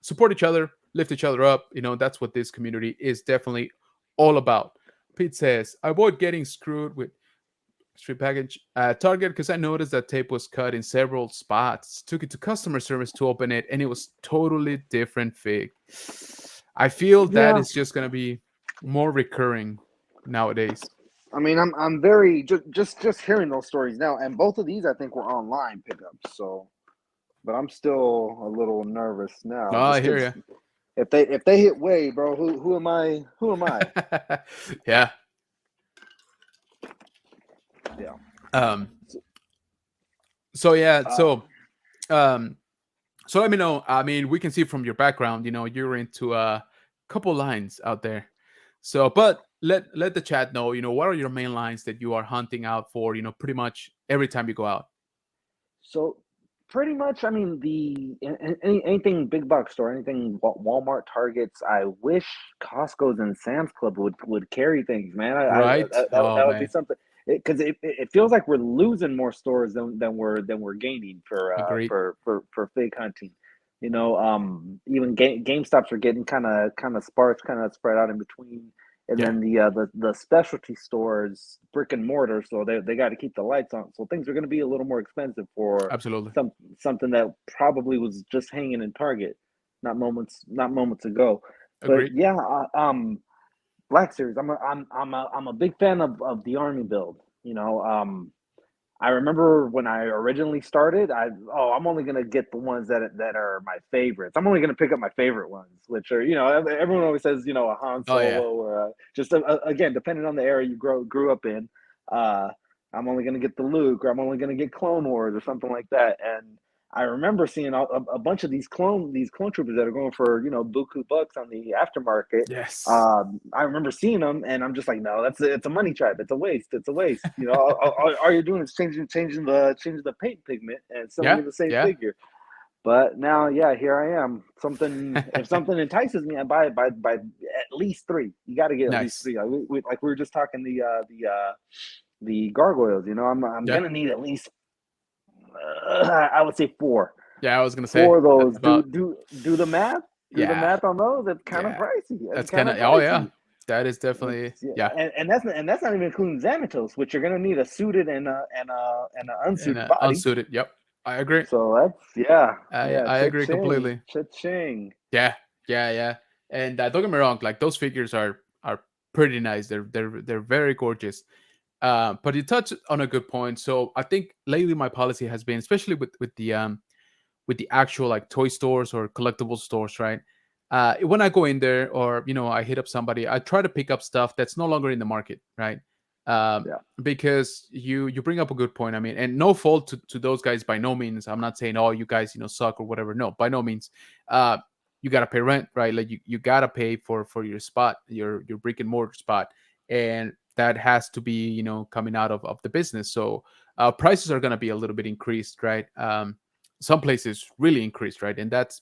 Support each other, lift each other up. That's what this community is definitely all about. Pete says, avoid getting screwed with. Street package Target, because I noticed that tape was cut in several spots. Took it to customer service to open it, and it was totally different fig. I feel that Yeah, is just gonna be more recurring nowadays. I mean, I'm very just hearing those stories now, and both of these I think were online pickups. So, but I'm still a little nervous now, Oh, I just hear because you. if they hit way, bro, who am I? Who am I? Yeah. Yeah. Um. So yeah. Uh, Um. So let me know. I mean, we can see from your background, you're into a couple lines out there. So, but let the chat know, what are your main lines that you are hunting out for, pretty much every time you go out. So pretty much, I mean, anything big box store, anything Walmart, Targets. I wish Costco's and Sam's Club would carry things, man. Right? That Oh would be man, something because it feels like we're losing more stores than we're gaining for agreed. for fig hunting. Even GameStops are getting kind of sparse, kind of spread out in between, and Yeah, then the specialty stores, brick and mortar, so they got to keep the lights on. So things are going to be a little more expensive for absolutely. some something that probably was just hanging in Target, not moments ago. But Agreed. yeah, Black Series. I'm a big fan of the Army build. I remember when I originally started, I'm only gonna get the ones that are my favorites. I'm only gonna pick up my favorite ones, which are everyone always says a Han Oh yeah, Solo or again depending on the era you grew up in. Uh, I'm only gonna get the Luke, or I'm only gonna get Clone Wars or something like that. And I remember seeing a bunch of these clone troopers that are going for buku bucks on the aftermarket. yes, I remember seeing them, and I'm just like, no, it's a money trap. It's a waste. It's a waste. All you're doing is changing the paint pigment and selling yeah, me the same yeah. figure. But now, yeah, here I am. If something entices me, I buy it by at least three. You got to get at least Nice. three. Like we were just talking the gargoyles. I'm Yeah, gonna need at least I would say four. yeah. I was gonna say Four of that's those. Do about. do do the math. Do the Yeah, math on those. It's kind of yeah. pricey. It's That's kind kind of of. Oh yeah, pricey. that is definitely. Yeah, Yeah, and that's not even including Xanatos, which you're gonna need a suited and a and unsuited body. unsuited. Yep, I agree. So that's yeah, yeah, I agree cha-ching, completely. cha-ching. Yeah, yeah, yeah. And don't get me wrong, like those figures are pretty nice. They're very gorgeous. But you touched on a good point. So I think lately my policy has been, especially with the actual like toy stores or collectible stores, right? When I go in there or I hit up somebody, I try to pick up stuff that's no longer in the market, right? Yeah, Because you bring up a good point. I mean, and no fault to those guys by no means. I'm not saying, oh, you guys suck or whatever. No, by no means. Uh, you gotta pay rent, right? Like you gotta pay for your spot, your brick and mortar spot, and that has to be coming out of the business. So prices are gonna be a little bit increased, right? Some places really increased, right? And that's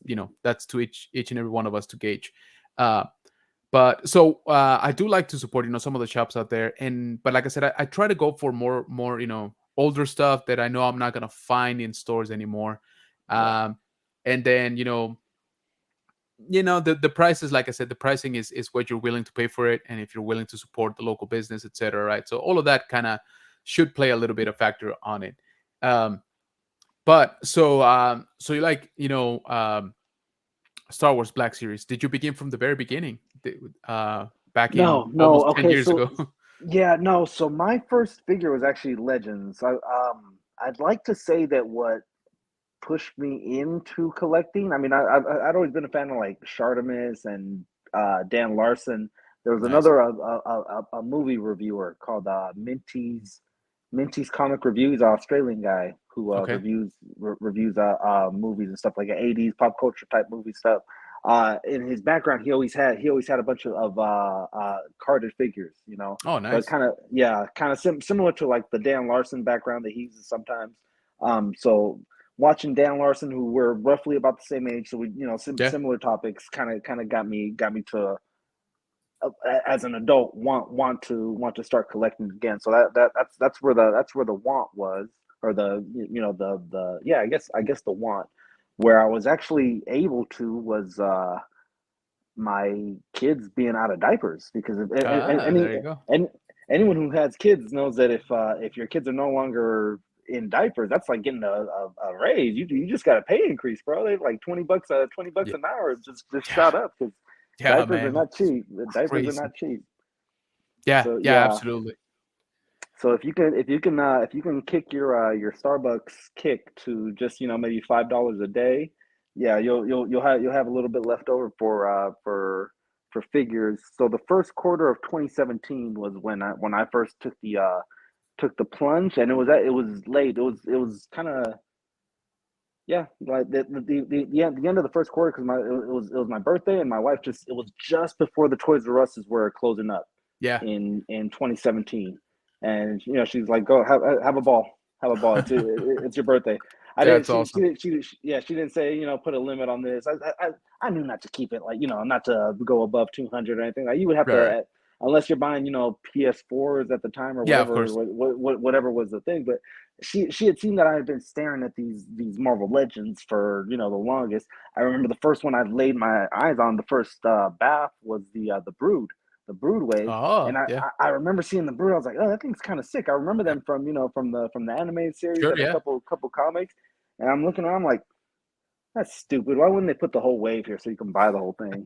to each and every one of us to gauge. Uh, but so I do like to support some of the shops out there, and but like I said, I try to go for more older stuff that I know I'm not gonna find in stores anymore. yeah. Um, and then the prices, like I said, the pricing is what you're willing to pay for it, and if you're willing to support the local business, etc. Right? So all of that kind of should play a little bit of factor on it. Um, but so you like Star Wars Black Series. Did you begin from the very beginning? Back in No, no. almost 10 Okay, years so ago? yeah, no. So my first figure was actually Legends. I'd like to say that what pushed me into collecting. I mean, I'd always been a fan of like Shartimus and Dan Larson. There was Nice. another a movie reviewer called Minty's Comic Review. He's an Australian guy who Okay. reviews movies and stuff like 80s pop culture type movie stuff. In his background, he always had a bunch of carded figures, Oh, but nice. kind of yeah, kind of similar to like the Dan Larson background that he uses sometimes. So watching Dan Larson, who we're roughly about the same age, so we Yeah. similar topics, kind of got me to as an adult want to start collecting again. So that's where the want was, or the yeah, I guess the want. Where I was actually able to was my kids being out of diapers because of Ah, any there you go. anyone who has kids knows that if your kids are no longer in diapers, that's like getting a raise. You just got a pay increase, bro. They like $20, $20 Yeah, an hour just yeah, shot up because yeah, diapers are man, not cheap. The diapers are not crazy. cheap. Yeah, So yeah, yeah. absolutely. So if you can kick your Starbucks kick to just maybe $5 a day, yeah, you'll have a little bit left over for figures. So the first quarter of 2017 was when I first took the plunge, and it was late. It was kind of, yeah, like the end of the first quarter, because it was my birthday, and my wife, just it was just before the Toys R Us's were closing up Yeah, in 2017, and she's like, go have a ball, have a ball. It's your birthday. I didn't. that's awesome. Yeah, she didn't say put a limit on this. I knew not to keep it, like, not to go above 200 or anything. Like, you would have Right, right. to, unless you're buying PS4s at the time, or Yeah, of whatever course. whatever was the thing. But she had seen that I had been staring at these Marvel Legends for the longest. I remember the first one I laid my eyes on, the first bath, was the Brood wave. And Oh, yeah, I remember seeing the Brood. I was like, oh, that thing's kind of sick. I remember them from from the animated series sure, and a yeah. couple comics. And I'm looking around like, that's stupid. Why wouldn't they put the whole wave here so you can buy the whole thing?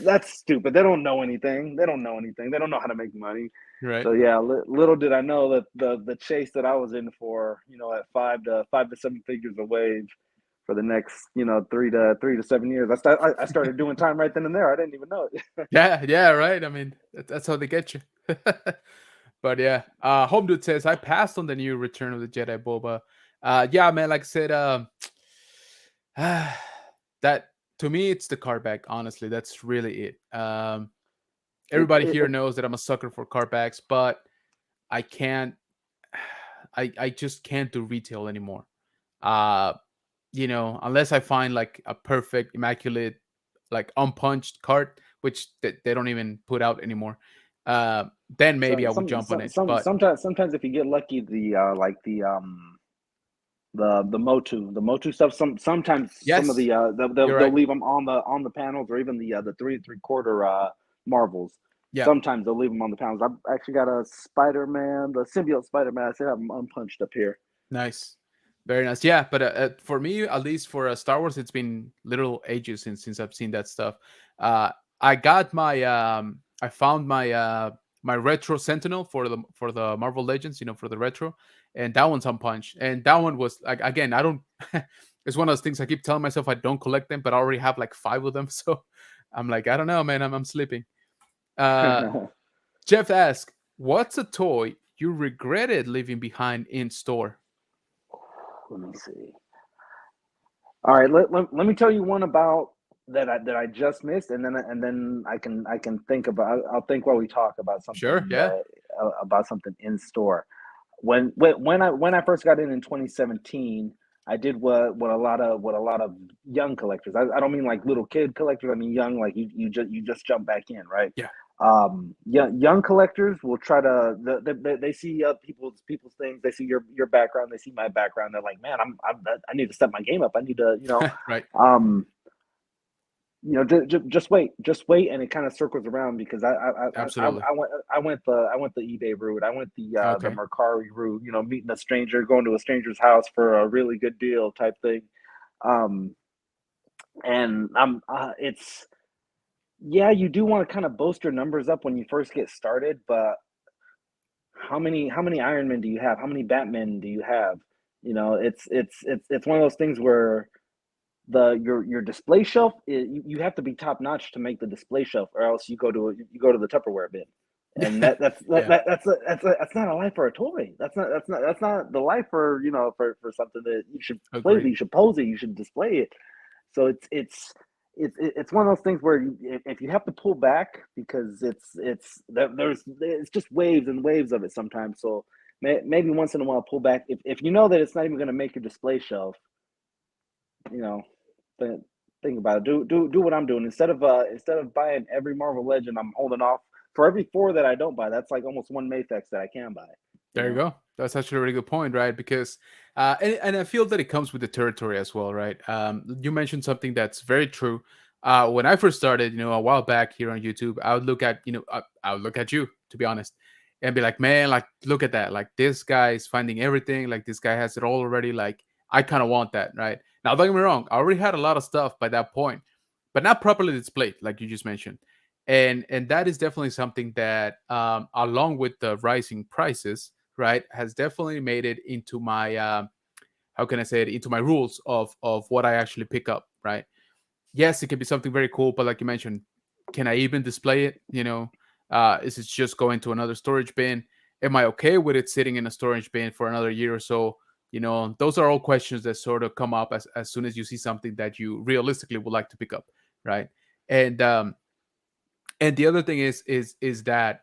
That's stupid. They don't know anything. They don't know anything. They don't know how to make money. Right. So yeah, little did I know that the chase that I was in for, at five to seven figures a wave for the next, 3 to 7 years. I started doing time right then and there. I didn't even know it. Yeah, yeah, right. I mean, that's how they get you. But yeah, Home Dude says I passed on the new Return of the Jedi Boba. Yeah, man. Like I said, that to me it's the card back. Honestly, that's really it. it, Everybody it, here it knows that I'm a sucker for card backs, but I can't. I just can't do retail anymore. Uh, unless I find like a perfect, immaculate, like unpunched card, which they don't even put out anymore. Then maybe so I would jump on it. But sometimes if you get lucky, the Motu stuff. Sometimes some of yes, you're they'll right. leave them on the panels, or even the 3 3/4 Marvels. Yeah, Sometimes they'll leave them on the panels. I've actually got a Spider-Man, the symbiote Spider-Man. I still have them unpunched up here. nice, very nice. Yeah, but for me, at least for Star Wars, it's been little ages since I've seen that stuff. Uh, I got my I found my my retro Sentinel for the Marvel Legends, for the retro, and that one's unpunched. And that one was like, again, I don't. It's one of those things I keep telling myself I don't collect them, but I already have like five of them, so I'm like, I don't know, man. I'm sleeping. Uh, Jeff asked, "What's a toy you regretted leaving behind in store?" Let me see. All right, let me tell you one about that I just missed, and then I can think about. I'll think while we talk about Sure. something Yeah. about something in store. When I first got in 2017, I did what a lot of young collectors. I don't mean like little kid collectors. I mean young, like you just jump back in, right? Yeah. Young collectors will try to they see people's things. They see your background. They see my background. They're like, man, I need to step my game up. I need to, Right. um, just wait, and it kind of circles around, because Absolutely. I went the eBay route. I went the Okay. Mercari route. Meeting a stranger, going to a stranger's house for a really good deal type thing. Um, and it's, yeah, you do want to kind of boast your numbers up when you first get started, but how many Iron Men do you have? How many Batmen do you have? It's one of those things where your display shelf, you have to be top notch to make the display shelf, or else you go to the Tupperware bin, and Yeah. Yeah. that's not a life for a toy. That's not the life for for something that you should play with. Agreed. You should pose it. You should display it. So it's one of those things where if you have to pull back, because it's just waves and waves of it sometimes. So maybe once in a while pull back, if you know that it's not even going to make your display shelf. You know, think, think about it. Do what I'm doing. Instead of buying every Marvel Legend, I'm holding off for every four that I don't buy. That's like almost one Mayfex that I can buy. You There you know. go. That's actually a really good point, right? Because, and I feel that it comes with the territory as well, right? You mentioned something that's very true. When I first started, a while back here on YouTube, I would look at, I would look at you, to be honest, and be like, man, like look at that, like this guy is finding everything, like this guy has it all already, like I kind of want that, right? Now don't get me wrong, I already had a lot of stuff by that point, but not properly displayed, like you just mentioned. And that is definitely something that, along with the rising prices, right, has definitely made it into my, how can I say it, into my rules of what I actually pick up, right? Yes, it can be something very cool, but like you mentioned, can I even display it? Is it just going to another storage bin? Am I okay with it sitting in a storage bin for another year or so? Those are all questions that sort of come up as soon as you see something that you realistically would like to pick up, right? And um and the other thing is that,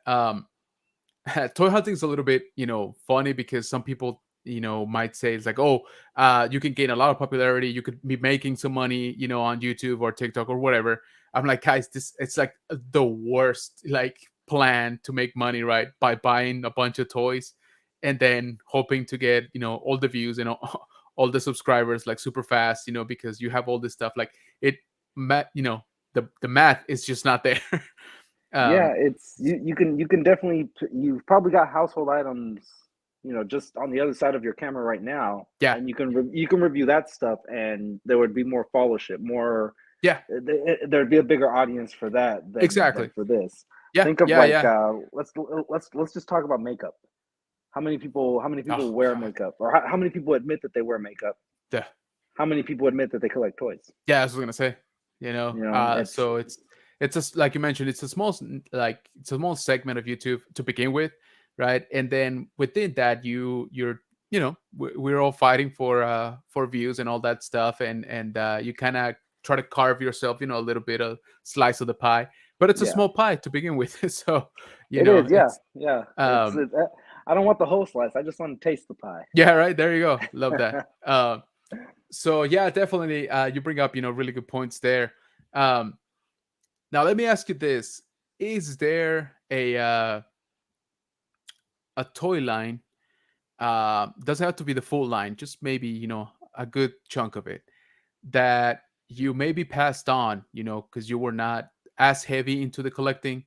toy hunting is a little bit, funny, because some people, might say it's like, oh, you can gain a lot of popularity, you could be making some money, on YouTube or TikTok or whatever. I'm like, guys, this it's like the worst like plan to make money, right? By buying a bunch of toys and then hoping to get, all the views and all the subscribers like super fast, because you have all this stuff like it, the math is just not there. Yeah, um it's you can definitely you've probably got household items, just on the other side of your camera right now, yeah, and you can review that stuff, and there would be more followership, more yeah, there'd be a bigger audience for that than exactly. for this. Yeah, Think of yeah, like yeah. let's just talk about makeup. How many people Oh wear god. makeup, or how many people admit that they wear makeup? Yeah. How many people admit that they collect toys? Yeah, I was gonna say. It's So it's just like you mentioned, it's a it's a small segment of YouTube to begin with, right? And then within that, we're all fighting for views and all that stuff, and you kind of try to carve yourself, a little bit of slice of the pie, but it's a yeah, small pie to begin with. So, it is. Yeah, it's yeah. um I don't want the whole slice. I just want to taste the pie. yeah, right there you go. Love that. So yeah, definitely, you bring up, really good points there. Um, Now let me ask you this: is there a toy line? Doesn't have to be the full line, just maybe, a good chunk of it that you maybe passed on, because you were not as heavy into the collecting,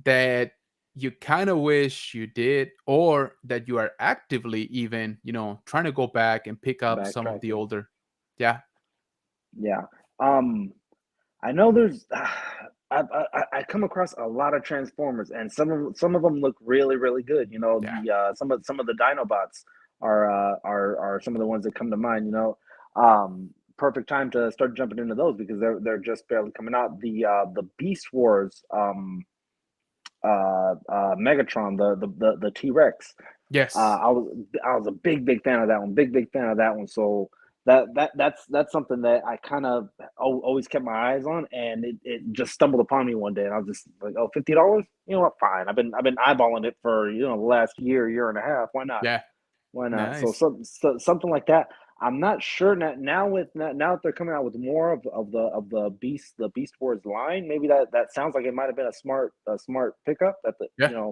that you kind of wish you did, or that you are actively even, trying to go back and pick up some of the Backtracking. older. Yeah, Yeah. Um, I know there's I come across a lot of Transformers, and some of them look really really good. yeah, Some of the Dinobots are some of the ones that come to mind. Perfect time to start jumping into those because they're just barely coming out. The Beast Wars Megatron, the T Rex. yes, I was a big fan of that one. Big fan of that one. So that's something that I kind of always kept my eyes on, and it just stumbled upon me one day, and I was just like, oh, $50. You know what? Fine. I've been eyeballing it for the last year and a half. Why not? yeah, Why not? nice, So something like that. I'm not sure now that they're coming out with more of the Beast Wars line. Maybe that sounds like it might have been a smart pickup at the yeah,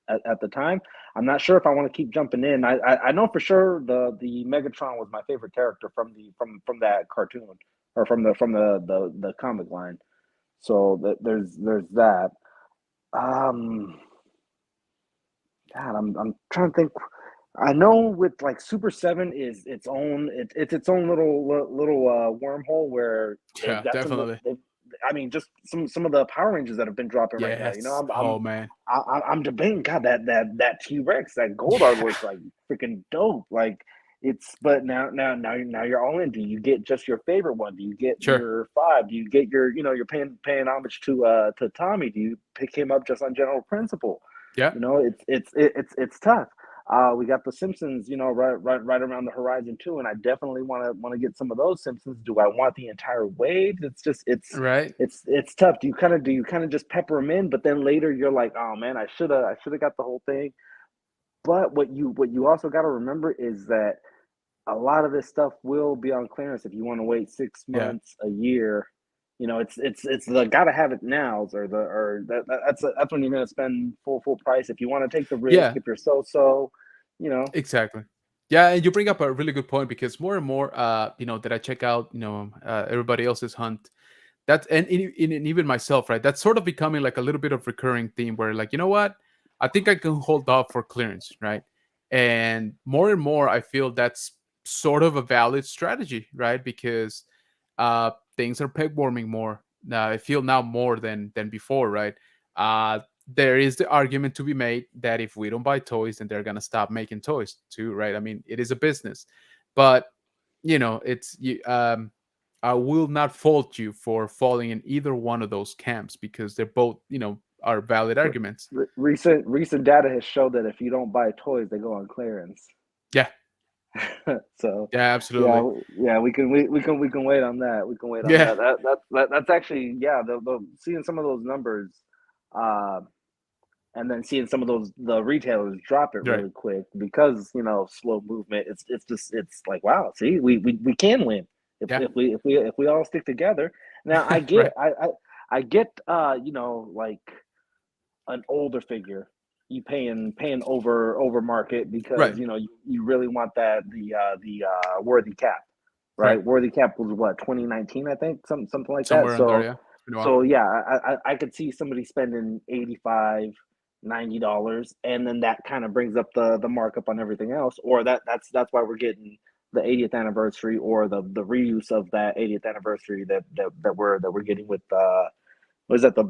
at the time. I'm not sure if I want to keep jumping in. I know for sure the Megatron was my favorite character from that cartoon, or from the comic line. So there's that. Um, God, I'm trying to think. I know with like Super Seven is it's its own little wormhole where they've yeah, got definitely, I mean, just some of the Power Rangers that have been dropping right now. yes. Oh man, I'm debating. God, that T Rex, that Goldar looks like freaking dope. Like but now you're all in. Do you get just your favorite one? Do you get sure, your five? Do you get you're paying homage to Tommy? Do you pick him up just on general principle? yeah. It's tough. We got the Simpsons, right around the horizon too, and I definitely want to get some of those Simpsons. Do I want the entire wave? It's just Right. it's tough. Do you kind of just pepper them in, but then later you're like, oh man, I should have got the whole thing. But what you also got to remember is that a lot of this stuff will be on clearance if you want to wait six Yeah. months, a year. It's the gotta have it nows, that's when you're gonna spend full price if you want to take the risk. Yeah, If you're so, you know, exactly. Yeah, and you bring up a really good point, because more and more, that I check out, everybody else's hunt. That's and even myself, right? That's sort of becoming like a little bit of recurring theme where, like, you know what? I think I can hold off for clearance, right? And more, I feel that's sort of a valid strategy, right? Because things are peg warming more. I feel now more than before, right? Uh, there is the argument to be made that if we don't buy toys, then they're gonna stop making toys too, right? I mean, it is a business, but it's I will not fault you for falling in either one of those camps because they're both, are valid arguments. Recent data has showed that if you don't buy toys, they go on clearance. Yeah, So yeah, yeah, absolutely. we can wait on that. We can wait on Yeah, that. That's actually, yeah. The seeing some of those numbers, uh, and then seeing some of the retailers drop it right. really quick because slow movement. It's like, wow. See, we can win Yeah, if we all stick together. Now right, I get like an older figure, you paying over market because right, you really want the worthy cap, right. right? Worthy cap was what, 2019, I think, something like that. Somewhere in there, So yeah. It's been a while. so yeah, I could see somebody spending 85, $90, and then that kind of brings up the markup on everything else, or that's why we're getting the 80th anniversary or the reuse of that 80th anniversary that we're getting with what is that, the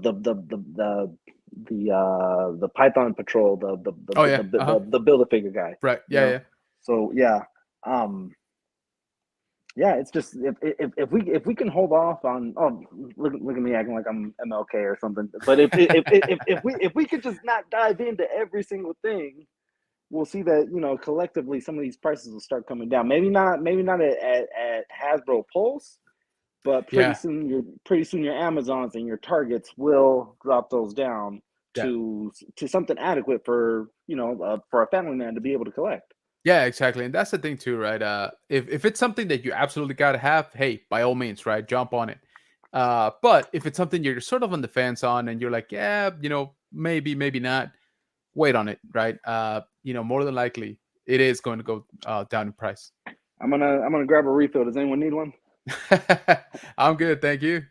Python Patrol, Oh yeah, the build a figure guy, right. you Yeah, know. yeah, So yeah, um, yeah, it's just if we can hold off on, look at me acting like I'm MLK or something, but if we could just not dive into every single thing, we'll see that collectively some of these prices will start coming down. Maybe not at Hasbro Pulse, but pretty yeah, soon your Amazons and your Targets will drop those down yeah. to something adequate for a family man to be able to collect. Yeah, exactly. And that's the thing too, right? If it's something that you absolutely gotta have, hey, by all means, right, jump on it. But if it's something you're sort of on the fence on and you're like, yeah, maybe, maybe not, wait on it, right? More than likely it is going to go down in price. I'm gonna grab a refill. Does anyone need one? I'm good, thank you.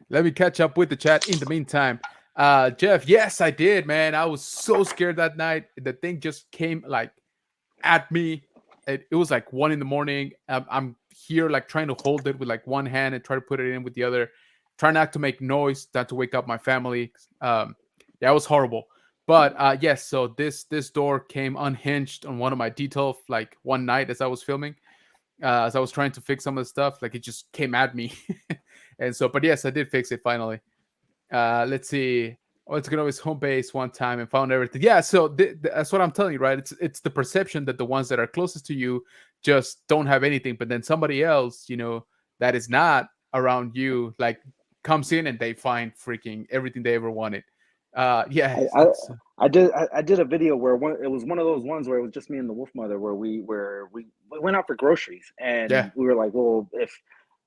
Let me catch up with the chat in the meantime. Jeff, yes, I did, man. I was so scared that night. The thing just came like at me. It was like 1 in the morning. I'm here like trying to hold it with like one hand and try to put it in with the other. Try not to make noise, not to wake up my family. Yeah, it was horrible. But yes, so this door came unhinged on one of my detail like one night as I was filming, as I was trying to fix some of the stuff. Like it just came at me, and so. But yes, I did fix it finally. Let's see. I went to Genovis home base one time and found everything. Yeah, so that's what I'm telling you, right? It's the perception that the ones that are closest to you just don't have anything, but then somebody else, that is not around you, like comes in and they find freaking everything they ever wanted. Yeah, I I, I did a video where it was one of those ones where it was just me and the wolf mother where we went out for groceries yeah, and we were like, well, if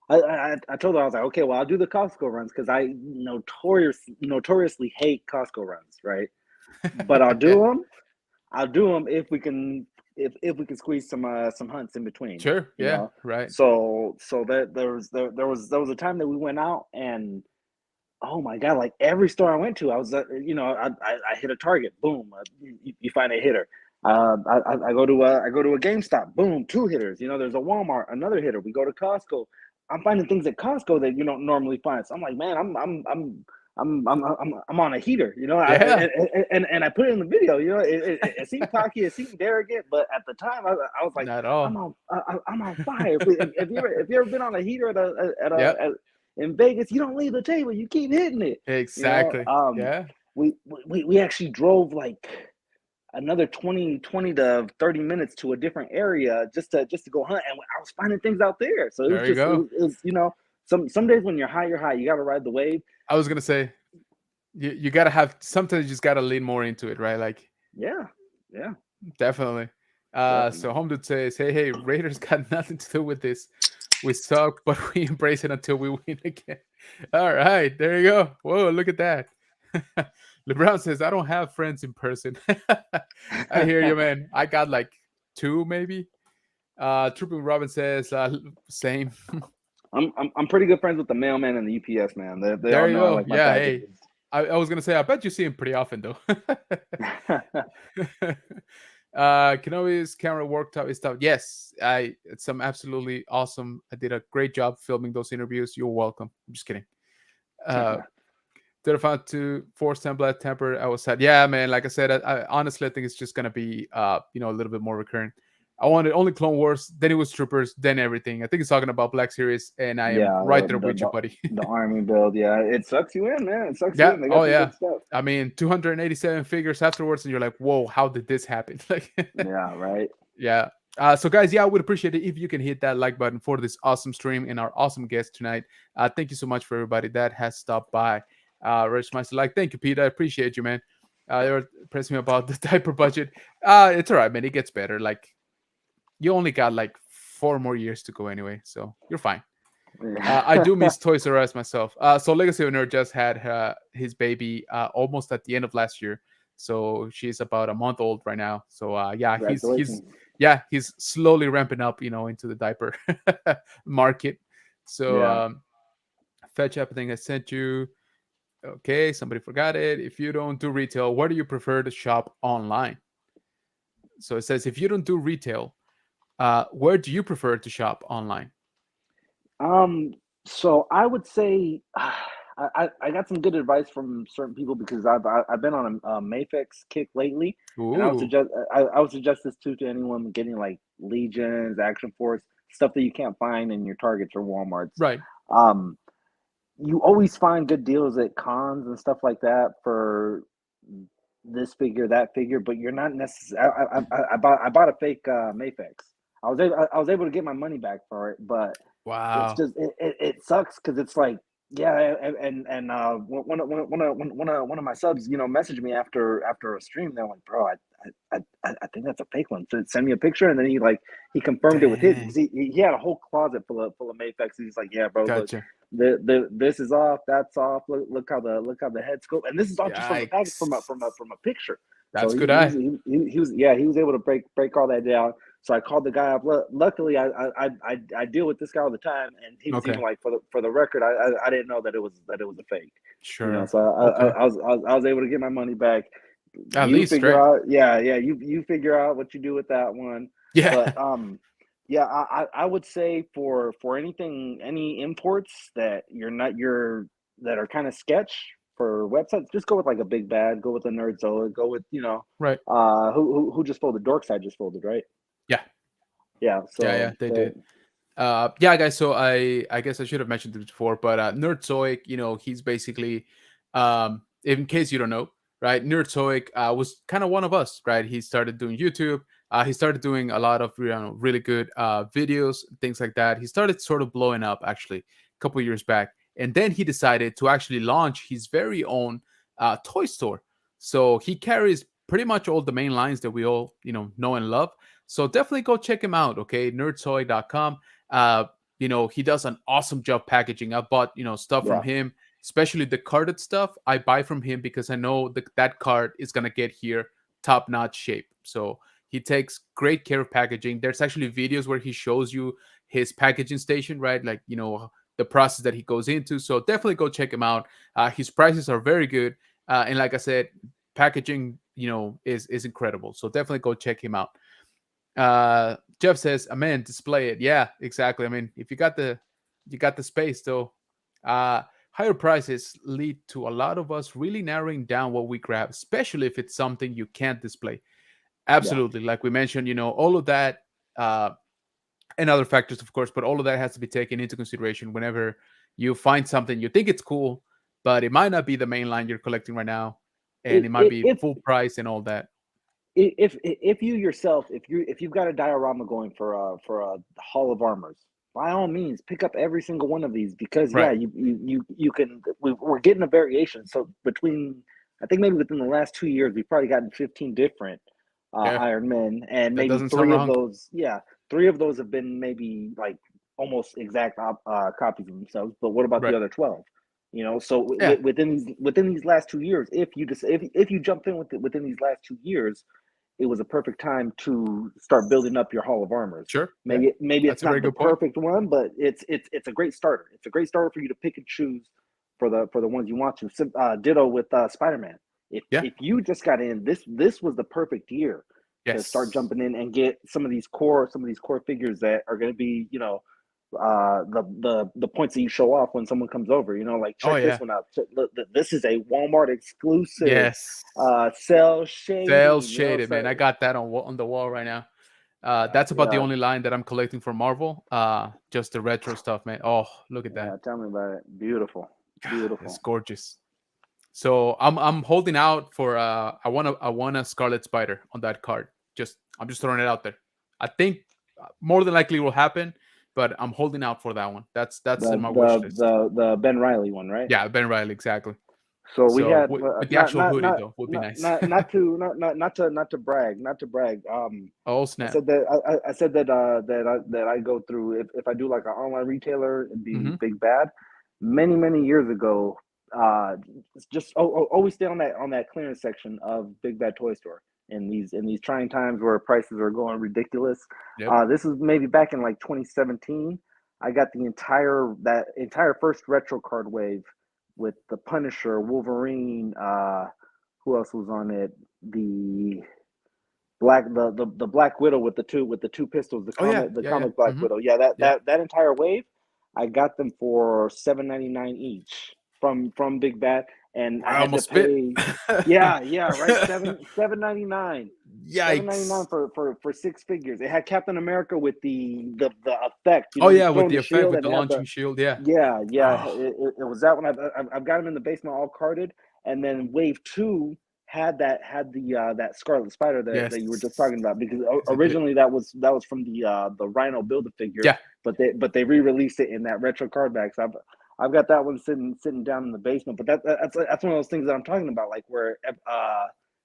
I told her, I was like, okay, well, I'll do the Costco runs because I notoriously hate Costco runs, right? But I'll yeah, do them. I'll do them if we can squeeze some hunts in between, sure, you yeah, know. right, So that there was a time that we went out and, oh my god, like every store I went to, I was I hit a target, boom, you find a hitter. I go to a GameStop, boom, two hitters. There's a Walmart, another hitter. We go to Costco. I'm finding things at Costco that you don't normally find. So I'm like, man, I'm on a heater. yeah, And I put it in the video. It seemed cocky, it seemed arrogant, but at the time I was like, not at I'm all. on fire. If you ever been on a heater Yep, in Vegas, you don't leave the table. You keep hitting it. You know, exactly. um, Yeah, we actually drove like another 20 to 30 minutes to a different area just to go hunt, and I was finding things out there. So it was there you just go. some days when you're high, you got to ride the wave. I was gonna say you gotta have sometimes you just gotta lean more into it, right? Like Yeah, yeah, definitely. So definitely. Home Dude says, hey, Raiders got nothing to do with this. We suck, but we embrace it until we win again. All right, there you go. Whoa, look at that. LeBron says, I don't have friends in person. I hear you, man. I got like two, maybe. Trooping Robin says, same. I'm pretty good friends with the mailman and the UPS man. They all There you know I go. like my Yeah, hey. packages. I was gonna say, I bet you see him pretty often though. Kenobi's camera work top is stuff. Yes, I it's some absolutely awesome. I did a great job filming those interviews. You're welcome. I'm just kidding. Uh, did I find to force template temper? I was sad. Yeah, man. Like I said, I honestly I think it's just gonna be a little bit more recurrent. I wanted only Clone Wars, then it was Troopers, then everything. I think it's talking about Black Series, and I am Yeah, right there with you, buddy. the army build. Yeah, it sucks you in, man. It sucks you Yeah. in. They got Oh some yeah. good stuff. I mean, 287 figures afterwards, and you're like, whoa, how did this happen? Like, Yeah, right. yeah. So guys, yeah, I would appreciate it if you can hit that like button for this awesome stream and our awesome guest tonight. Thank you so much for everybody that has stopped by. Rich Meister, like, thank you, Pete. I appreciate you, man. They were pressing me about the diaper budget. It's all right, man. It gets better. Like, you only got like 4 more years to go anyway, so you're fine. I do miss Toys R Us myself. So Legacy of Nerd just had his baby almost at the end of last year. So she's about a month old right now. So yeah, he's Congratulations. yeah he's slowly ramping up, into the diaper market. So Yeah. fetch everything I sent you. Okay, somebody forgot it. If you don't do retail, where do you prefer to shop online? So it says if you don't do retail, where do you prefer to shop online? Um, so I would say I got some good advice from certain people because I've been on a Mayfix kick lately, and Ooh, I would suggest this too to anyone getting like Legions, Action Force, stuff that you can't find in your Targets or WalMarts. right. Um, you always find good deals at cons and stuff like that for this figure, that figure, but you're not necessarily. I bought a fake Mayfix. I was able to get my money back for it, but it's Wow. just it sucks because it's like yeah, and one of my subs, messaged me after a stream. They're like, bro, I think that's a fake one. So send me a picture, and then he confirmed it with his because Dang. he had a whole closet full of Mayfex. He's like, yeah, bro, look, Gotcha. this is off, that's off. Look how the head scope, and this is all just from a package Yikes. from a picture. So That's good eye. he was able to break all that down. So I called the guy up. Luckily, I deal with this guy all the time, and he was even Okay. like, for the record, I didn't know that it was a fake, Sure. So Okay. I was able to get my money back. At You least, figure right? out, yeah, you figure out what you do with that one, but Yeah. yeah, I would say for any imports that that are kind of sketch for websites, just go with like a big bad, go with a Nerdzola, go with Right. who just folded? Dorkside just folded, right? Yeah. Yeah, Yeah. Yeah. so They did. Yeah, guys. So I guess I should have mentioned it before, but Nerdzoic, he's basically, in case you don't know, right? Nerdzoic was kind of one of us, right? He started doing YouTube. He started doing a lot of really good videos, things like that. He started sort of blowing up actually a couple years back, and then he decided to actually launch his very own toy store. So he carries pretty much all the main lines that we all know and love. So definitely go check him out. Okay, nerdsoy.com. uh he does an awesome job packaging. I bought stuff from yeah, him, especially the carded stuff. I buy from him because I know that card is gonna get here top notch shape. So he takes great care of packaging. There's actually videos where he shows you his packaging station, right? Like the process that he goes into. So definitely go check him out. His prices are very good, and like I said, packaging is incredible. So definitely go check him out. Jeff says, "Amen. Display it." Yeah, exactly. I mean, if you got the space, though. Higher prices lead to a lot of us really narrowing down what we grab, especially if it's something you can't display. yeah. Absolutely, like we mentioned, all of that, and other factors, of course, but all of that has to be taken into consideration whenever you find something you think it's cool, but it might not be the main line you're collecting right now, and it might It, be if full price and all that. if you yourself, if you've got a diorama going for a Hall of Armors, by all means pick up every single one of these because yeah, Right. you can. We're getting a variation. So between I think maybe within the last 2 years, we've probably gotten 15 different Yeah, Iron Men, and that maybe doesn't sound wrong. three of those have been maybe like almost exact copies of themselves. But what about the Right. other 12? So Yeah. within these last 2 years, if you jump in within these last 2 years, it was a perfect time to start building up your Hall of Armors. Sure. Yeah. Maybe it's That's a very not the good point. perfect one, but it's a great starter. It's a great starter for you to pick and choose for the ones you want to. Ditto with Spider-Man. Yeah. If you just got in, this was the perfect year to start Yes. jumping in and get some of these core figures that are going to be, the points that you show off when someone comes over. Like, Oh check this yeah. one out. Look, this is a Walmart exclusive, Yes. cell Cell shading. shaded, man. So I got that on the wall right now. yeah, That's about the yeah, only line that I'm collecting for Marvel. Just the retro stuff, man. Oh, look at that. yeah. Tell me about it. Beautiful, It's beautiful. gorgeous. So I'm holding out for I want a Scarlet Spider on that card. I'm just throwing it out there. I think more than likely will happen, but I'm holding out for that one. That's The in my wish the list. the Ben Riley one, right? Yeah, Ben Riley, exactly. So we So had with the actual hoodie though would be not nice. not not to not to brag, Oh I snap. said that I said that that I go through, if I do like an online retailer, it'd be Hmm. Big Bad. Many years ago, uh, just always stay on that clearance section of Big Bad Toy Store in these trying times where prices are going ridiculous. Yep. This is maybe back in like 2017. I got that entire first retro card wave with the Punisher, Wolverine. Who else was on it? The Black Widow with the two pistols, Oh yeah, the yeah, yeah. comic Black Hmm. Widow. Yeah, Yeah. that entire wave, I got them for $7.99 each from Big Bad, and I I had to almost spit. pay. Yeah, right. Seven ninety nine. Seven ninety Yikes. nine for six figures. It had Captain America with the effect. Oh He's yeah, with throwing the the effect shield with and the it had the launching shield. Yeah. yeah. Oh, It was that one. I've got them in the basement all carded, and then Wave Two had the that Scarlet Spider yes. that you were just talking about, because Yes, it did. originally that was from the Rhino Build a Figure, Yeah. but they re-released it in that retro card back. So I've got that one sitting down in the basement. But that's one of those things that I'm talking about, like where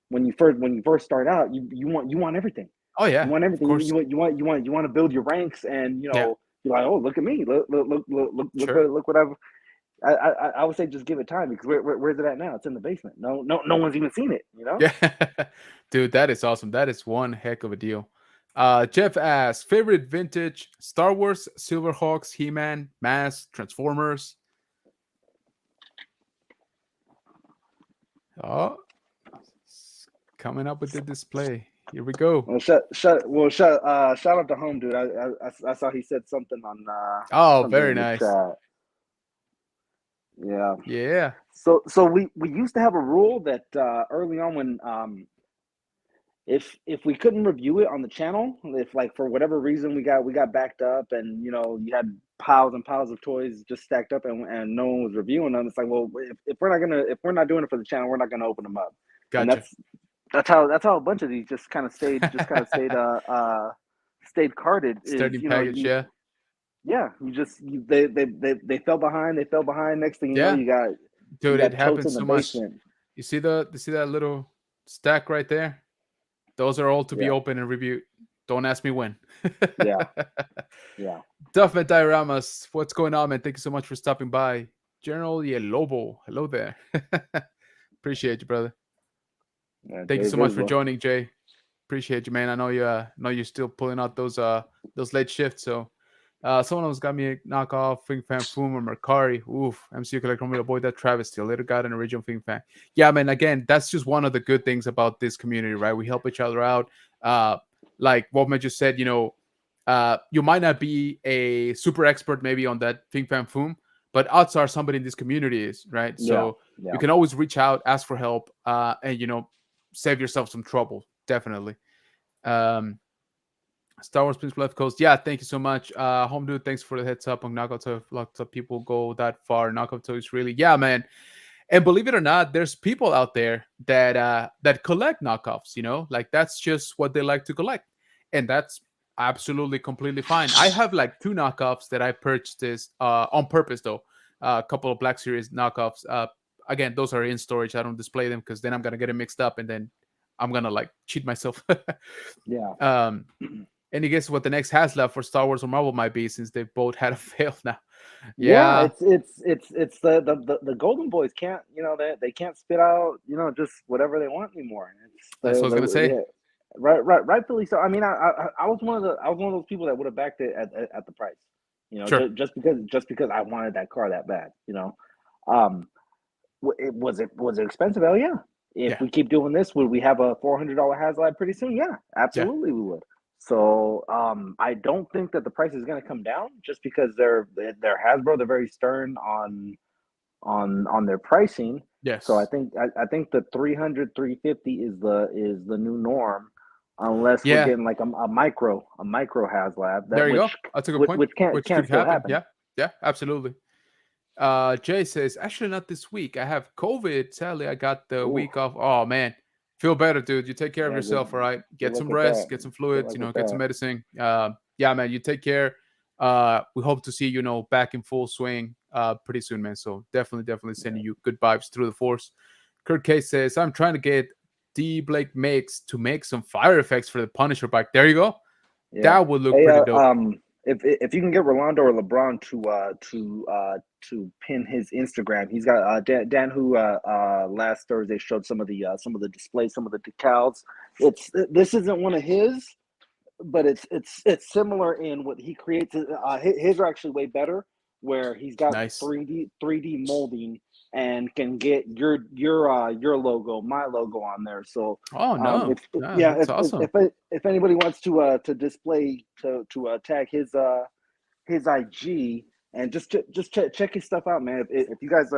when you first start out, you want everything. Oh You yeah. want Of everything. course. You want to build your ranks, and Yeah. you're like, oh, look at me, Sure. look what I would say, just give it time, because where's it at now? It's in the basement. No one's even seen it. Yeah. Dude, that is awesome. That is one heck of a deal. Jeff asks, favorite vintage Star Wars, Silverhawks, He-Man, Mask, Transformers. Oh, coming up with the display. Here we go. Well, shout out to Home Dude. I saw he said something on Oh, something very in the nice. chat. Yeah. Yeah. So we used to have a rule that early on, when if we couldn't review it on the channel, if like for whatever reason we got backed up, and you had piles and piles of toys just stacked up, and no one was reviewing them, it's like, well, if we're not doing it for the channel, we're not gonna open them up. And Gotcha. that's how a bunch of these stayed carded, is, Starting package. Yeah. they fell behind. They fell behind. Next thing you know, Yeah. you Dude, it got totes in happens the so much. basement. You see that little stack right there? Those are all to be Yeah, open and reviewed. Don't ask me when. yeah, yeah. Duffman Dioramas, what's going on, man? Thank you so much for stopping by. General Lobo, hello there. Appreciate you, brother. Yeah, Thank you Jay so much for Visible. joining, Jay. Appreciate you, man. I know you're still pulling out those late shifts. So someone else got me a knockoff Fing Fan Foom or Mercari. Oof, MCU collector, me avoid that travesty. Later got an original Fing Fan. Yeah, man. Again, that's just one of the good things about this community, right? We help each other out. Like Wolfman just said, you might not be a super expert maybe on that Fing Fan Foom, but odds are somebody in this community is, right? Yeah, So you yeah. can always reach out, ask for help, and save yourself some trouble. Definitely. Um, Star Wars Prince Left Coast. Yeah, thank you so much. Home dude, thanks for the heads up on Knockout Toy. Lots of people go that far. Knockout Toy is really, yeah, man. And believe it or not, there's people out there that collect knockoffs, like that's just what they like to collect. And that's absolutely completely fine. I have like two knockoffs that I purchased on purpose though. A couple of Black Series knockoffs. Again, those are in storage. I don't display them because then I'm gonna get it mixed up and then I'm gonna like cheat myself. Yeah. um any guess what the next Haslab for Star Wars or Marvel might be, since they both had a fail now? Yeah, Yeah, it's the Golden Boys can't, they can't spit out, just whatever they want anymore. It's that's what I was gonna say. yeah, rightfully so. I mean, I was one of those people that would have backed it at the price, Sure. just because I wanted that car that bad. Um, was it expensive? Hell yeah. If Yeah, we keep doing this, would we have a $400 HasLab pretty soon? Yeah, yeah, absolutely we would. So I don't think that the price is going to come down just because they're Hasbro. They're very stern on their pricing. So I yes, think I think the 300 350 is the new norm, unless we're yeah. getting like a micro HasLab that There you go. That's a good point. which can Which could still happen. happen. Yeah, yeah, absolutely. Jay says, actually not this week. I have COVID. Sadly, I got the Ooh, week off. Oh man, feel better, dude. You take care of yeah, yourself. All right, good get luck some with that. rest, get some Good fluids. luck with Get some that. medicine. Yeah, man. You take care. We hope to see back in full swing. Pretty soon, man. So definitely Yeah, sending you good vibes through the force. Kurt K says, I'm trying to get D Blake makes to make some fire effects for the Punisher bike. There you go. yeah. That would look Hey, pretty dope. if you can get Rolando or LeBron to pin his Instagram, he's got Dan who last Thursday showed some of the displays, some of the decals. This isn't one of his, but it's similar in what he creates. His are actually way better, where he's got Nice. 3D molding and can get your logo, my logo on there. So Oh if no, no, yeah, that's awesome. if anybody wants to display to tag his IG and just check his stuff out, man. If you guys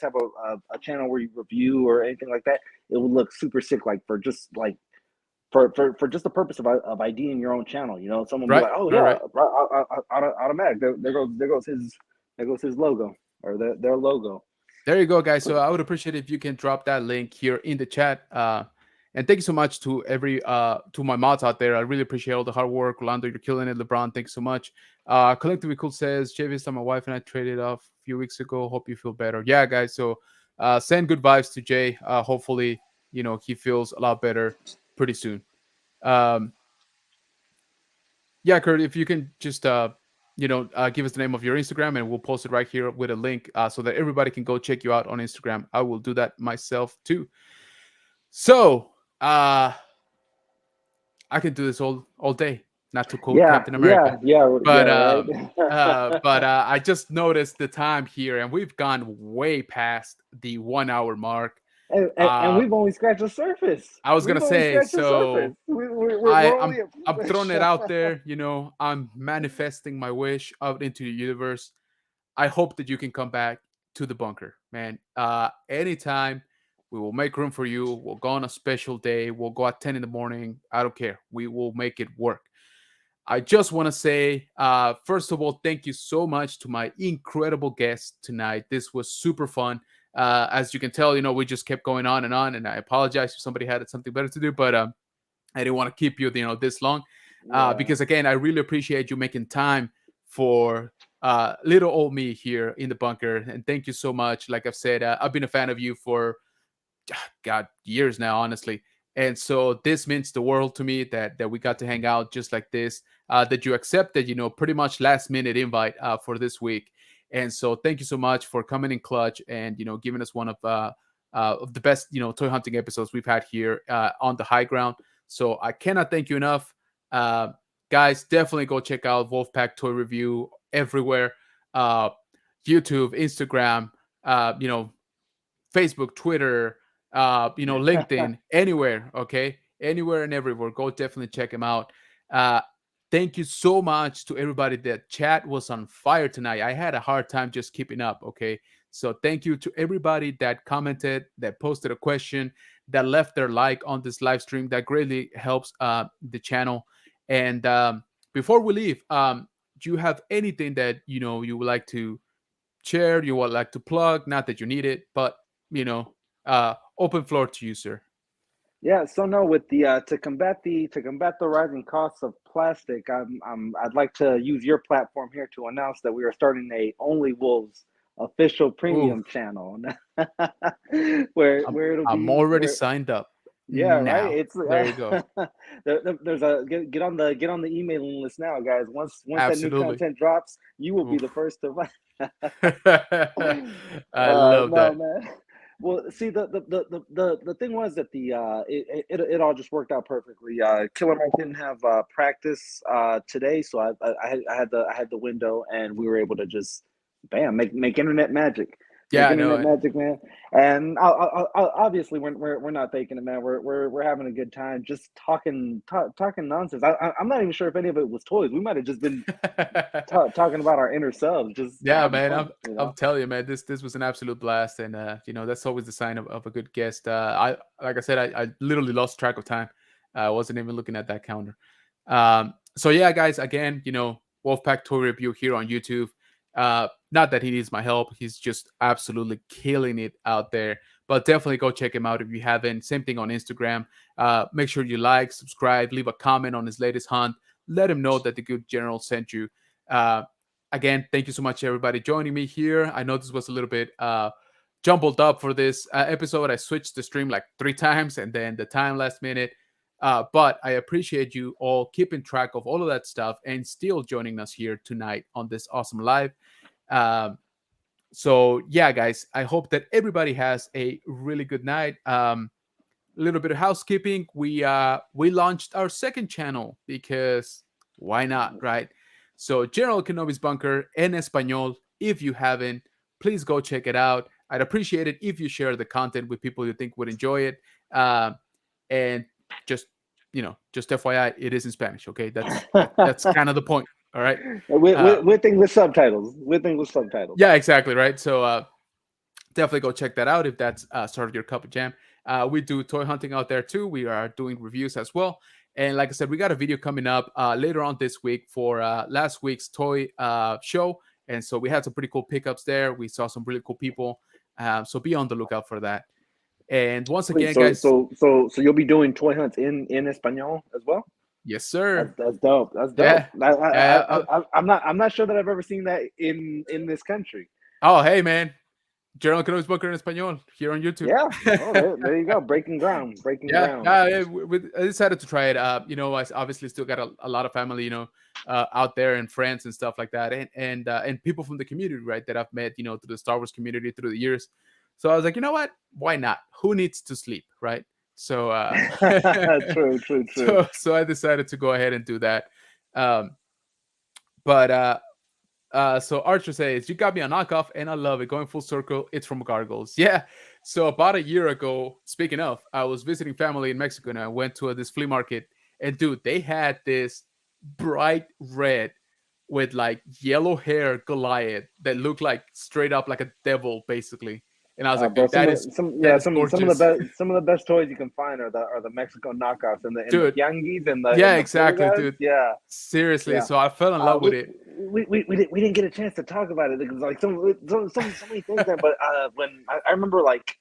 have a channel where you review or anything like that, it would look super sick. Like for just the purpose of IDing your own channel. Someone be Right, like, oh right, yeah, right. automatic. There goes his logo or their logo. There you go, guys. So I would appreciate if you can drop that link here in the chat. And thank you so much to every to my mods out there. I really appreciate all the hard work. Rolando, you're killing it. LeBron, thanks so much. Collectively Cool says, Javis, my wife and I traded off a few weeks ago. Hope you feel better. Yeah, guys. So send good vibes to Jay. Hopefully, he feels a lot better pretty soon. Um, yeah, Kurt, if you can just give us the name of your Instagram and we'll post it right here with a link so that everybody can go check you out on Instagram. I will do that myself too. So I can do this all day, not to quote Yeah, Captain America. yeah, yeah, yeah. But Right. I just noticed the time here and we've gone way past the 1 hour mark. And Uh we've only scratched the surface. I was We've gonna only say, scratched the surface. so We're only. I'm throwing it out there, I'm manifesting my wish out into the universe. I hope that you can come back to the bunker, man. Anytime we will make room for you. We'll go on a special day. We'll go at 10 in the morning. I don't care. We will make it work. I just want to say, first of all, thank you so much to my incredible guest tonight. This was super fun. As you can tell, we just kept going on, and I apologize if somebody had something better to do, but I didn't want to keep you, this long, Yeah. because again, I really appreciate you making time for little old me here in the bunker, and thank you so much. Like I've said, I've been a fan of you for God years now, honestly, and so this means the world to me that we got to hang out just like this. That you accepted, pretty much last minute invite for this week, and so thank you so much for coming in clutch and giving us one of the best toy hunting episodes we've had here on the high ground. So I cannot thank you enough. Uh, Guys, definitely go check out Wolfpack Toy Review everywhere. Uh, YouTube, Instagram, Facebook, Twitter, LinkedIn, anywhere, okay? Anywhere and everywhere. Go definitely check them out. Uh, Thank you so much to everybody. That chat was on fire tonight. I had a hard time just keeping up, okay? So thank you to everybody that commented, that posted a question, that left their like on this live stream. That greatly helps the channel. And before we leave, do you have anything that you would like to share, you would like to plug? Not that you need it, but open floor to you, sir. Yeah, so no, with the to combat the rising costs of plastic, I'd like to use your platform here to announce that we are starting a Only Wolves official Ooh, premium channel, where it'll I'm be already where signed up yeah, right. now. It's There you go. there's a get on the emailing list now, guys. Once that new Absolutely. content drops, you will be the Oof. first to. I love No, that. man. Well, see, the thing was that it all just worked out perfectly. Killer Mike didn't have practice today, so I had the window, and we were able to just Bam, make internet magic, make Yeah, no, internet magic, man. And obviously, we're not faking it, man. We're having a good time, just talking nonsense. I'm not even sure if any of it was toys. We might have just been talking about our inner selves, just yeah, having man. fun, I'm telling you, man. This was an absolute blast, and that's always the sign of a good guest. I like I said, I literally lost track of time. I wasn't even looking at that counter. So yeah, guys, again, Wolfpack Toy Review here on YouTube. Not that he needs my help; he's just absolutely killing it out there. But definitely go check him out if you haven't. Same thing on Instagram. Make sure you like, subscribe, leave a comment on his latest hunt. Let him know that the good general sent you. Uh, Again, thank you so much, everybody, joining me here. I know this was a little bit jumbled up for this episode. I switched the stream like 3 times and then the time last minute. But I appreciate you all keeping track of all of that stuff and still joining us here tonight on this awesome live. Um, so, yeah, guys, I hope that everybody has a really good night. A little bit of housekeeping. We launched our second channel because why not, right? So General Kenobi's Bunker en español. If you haven't, please go check it out. I'd appreciate it if you share the content with people you think would enjoy it. And just just FYI, it is in Spanish. Okay, that's kind of the point. All right. with English subtitles. With English subtitles. Yeah, exactly. Right. So definitely go check that out if that's sort of your cup of jam. We do toy hunting out there too. We are doing reviews as well. And like I said, we got a video coming up later on this week for last week's toy show. And so we had some pretty cool pickups there. We saw some really cool people. So be on the lookout for that. And once Wait, again, guys, so you'll be doing toy hunts in Espanol as well? yes, sir. That's dope. That's dope. Yeah. Yeah. I'm not sure that I've ever seen that in this country. Oh, hey, man. General Kenobi's Bunker en español here on YouTube. Yeah. Oh, there you go. Breaking ground. Breaking Yeah, ground. I decided to try it. I obviously still got a lot of family, out there and friends and stuff like that, and people from the community, right, that I've met, through the Star Wars community through the years. So I was like, you know what? Why not? Who needs to sleep, right? So, True. so I decided to go ahead and do that. Um, but so Archer says, you got me a knockoff and I love it. Going full circle, it's from Gargles. Yeah. So about a year ago, speaking of, I was visiting family in Mexico and I went to this flea market. And dude, they had this bright red with like yellow hair Goliath that looked like straight up like a devil, basically. And I was like, Bro, dude, that is gorgeous. some of the best toys you can find are the Mexico knockoffs and the Dude, tianguis and yeah, the exactly, pulgas. dude. Yeah, Seriously. yeah. So I fell in love with it. We didn't get a chance to talk about it because like so many things there. But when I remember like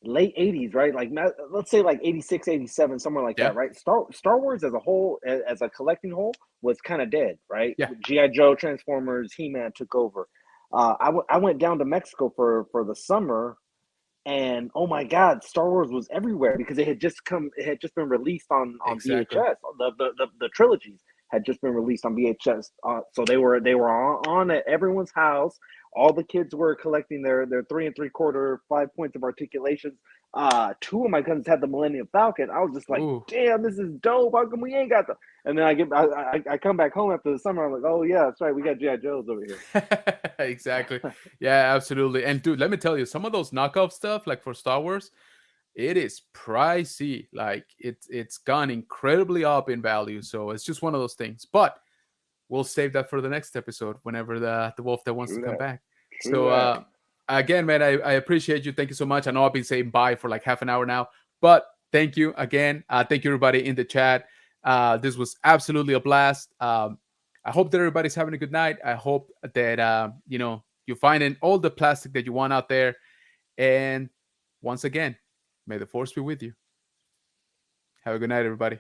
late 80s, right? Like let's say like 86, 87, somewhere like Yeah. that, right? Star Wars as a whole, as a collecting whole, was kind of dead, right? Yeah. G.I. Joe, Transformers, He-Man took over. I went down to Mexico for the summer, and oh my God, Star Wars was everywhere because it had just been released on Exactly. VHS. The trilogies had just been released on VHS, so they were on at everyone's house. All the kids were collecting their 3 3/4, 5 points of articulations. Two of my cousins had the Millennium Falcon. I was just like, Ooh. damn, this is dope. How come we ain't got them? And then I come back home after the summer. I'm like, oh yeah, that's right, we got G.I. Joes over here. Exactly. Yeah, absolutely. And dude, let me tell you, some of those knockoff stuff, like for Star Wars, it is pricey. Like it's gone incredibly up in value. So it's just one of those things. But we'll save that for the next episode whenever the wolf that wants True to come that. back. True So that. again, man, I appreciate you. Thank you so much. I know I've been saying bye for like half an hour now, but thank you again. Thank you everybody in the chat. This was absolutely a blast. I hope that everybody's having a good night. I hope that you're finding all the plastic that you want out there. And once again, may the force be with you. Have a good night, everybody.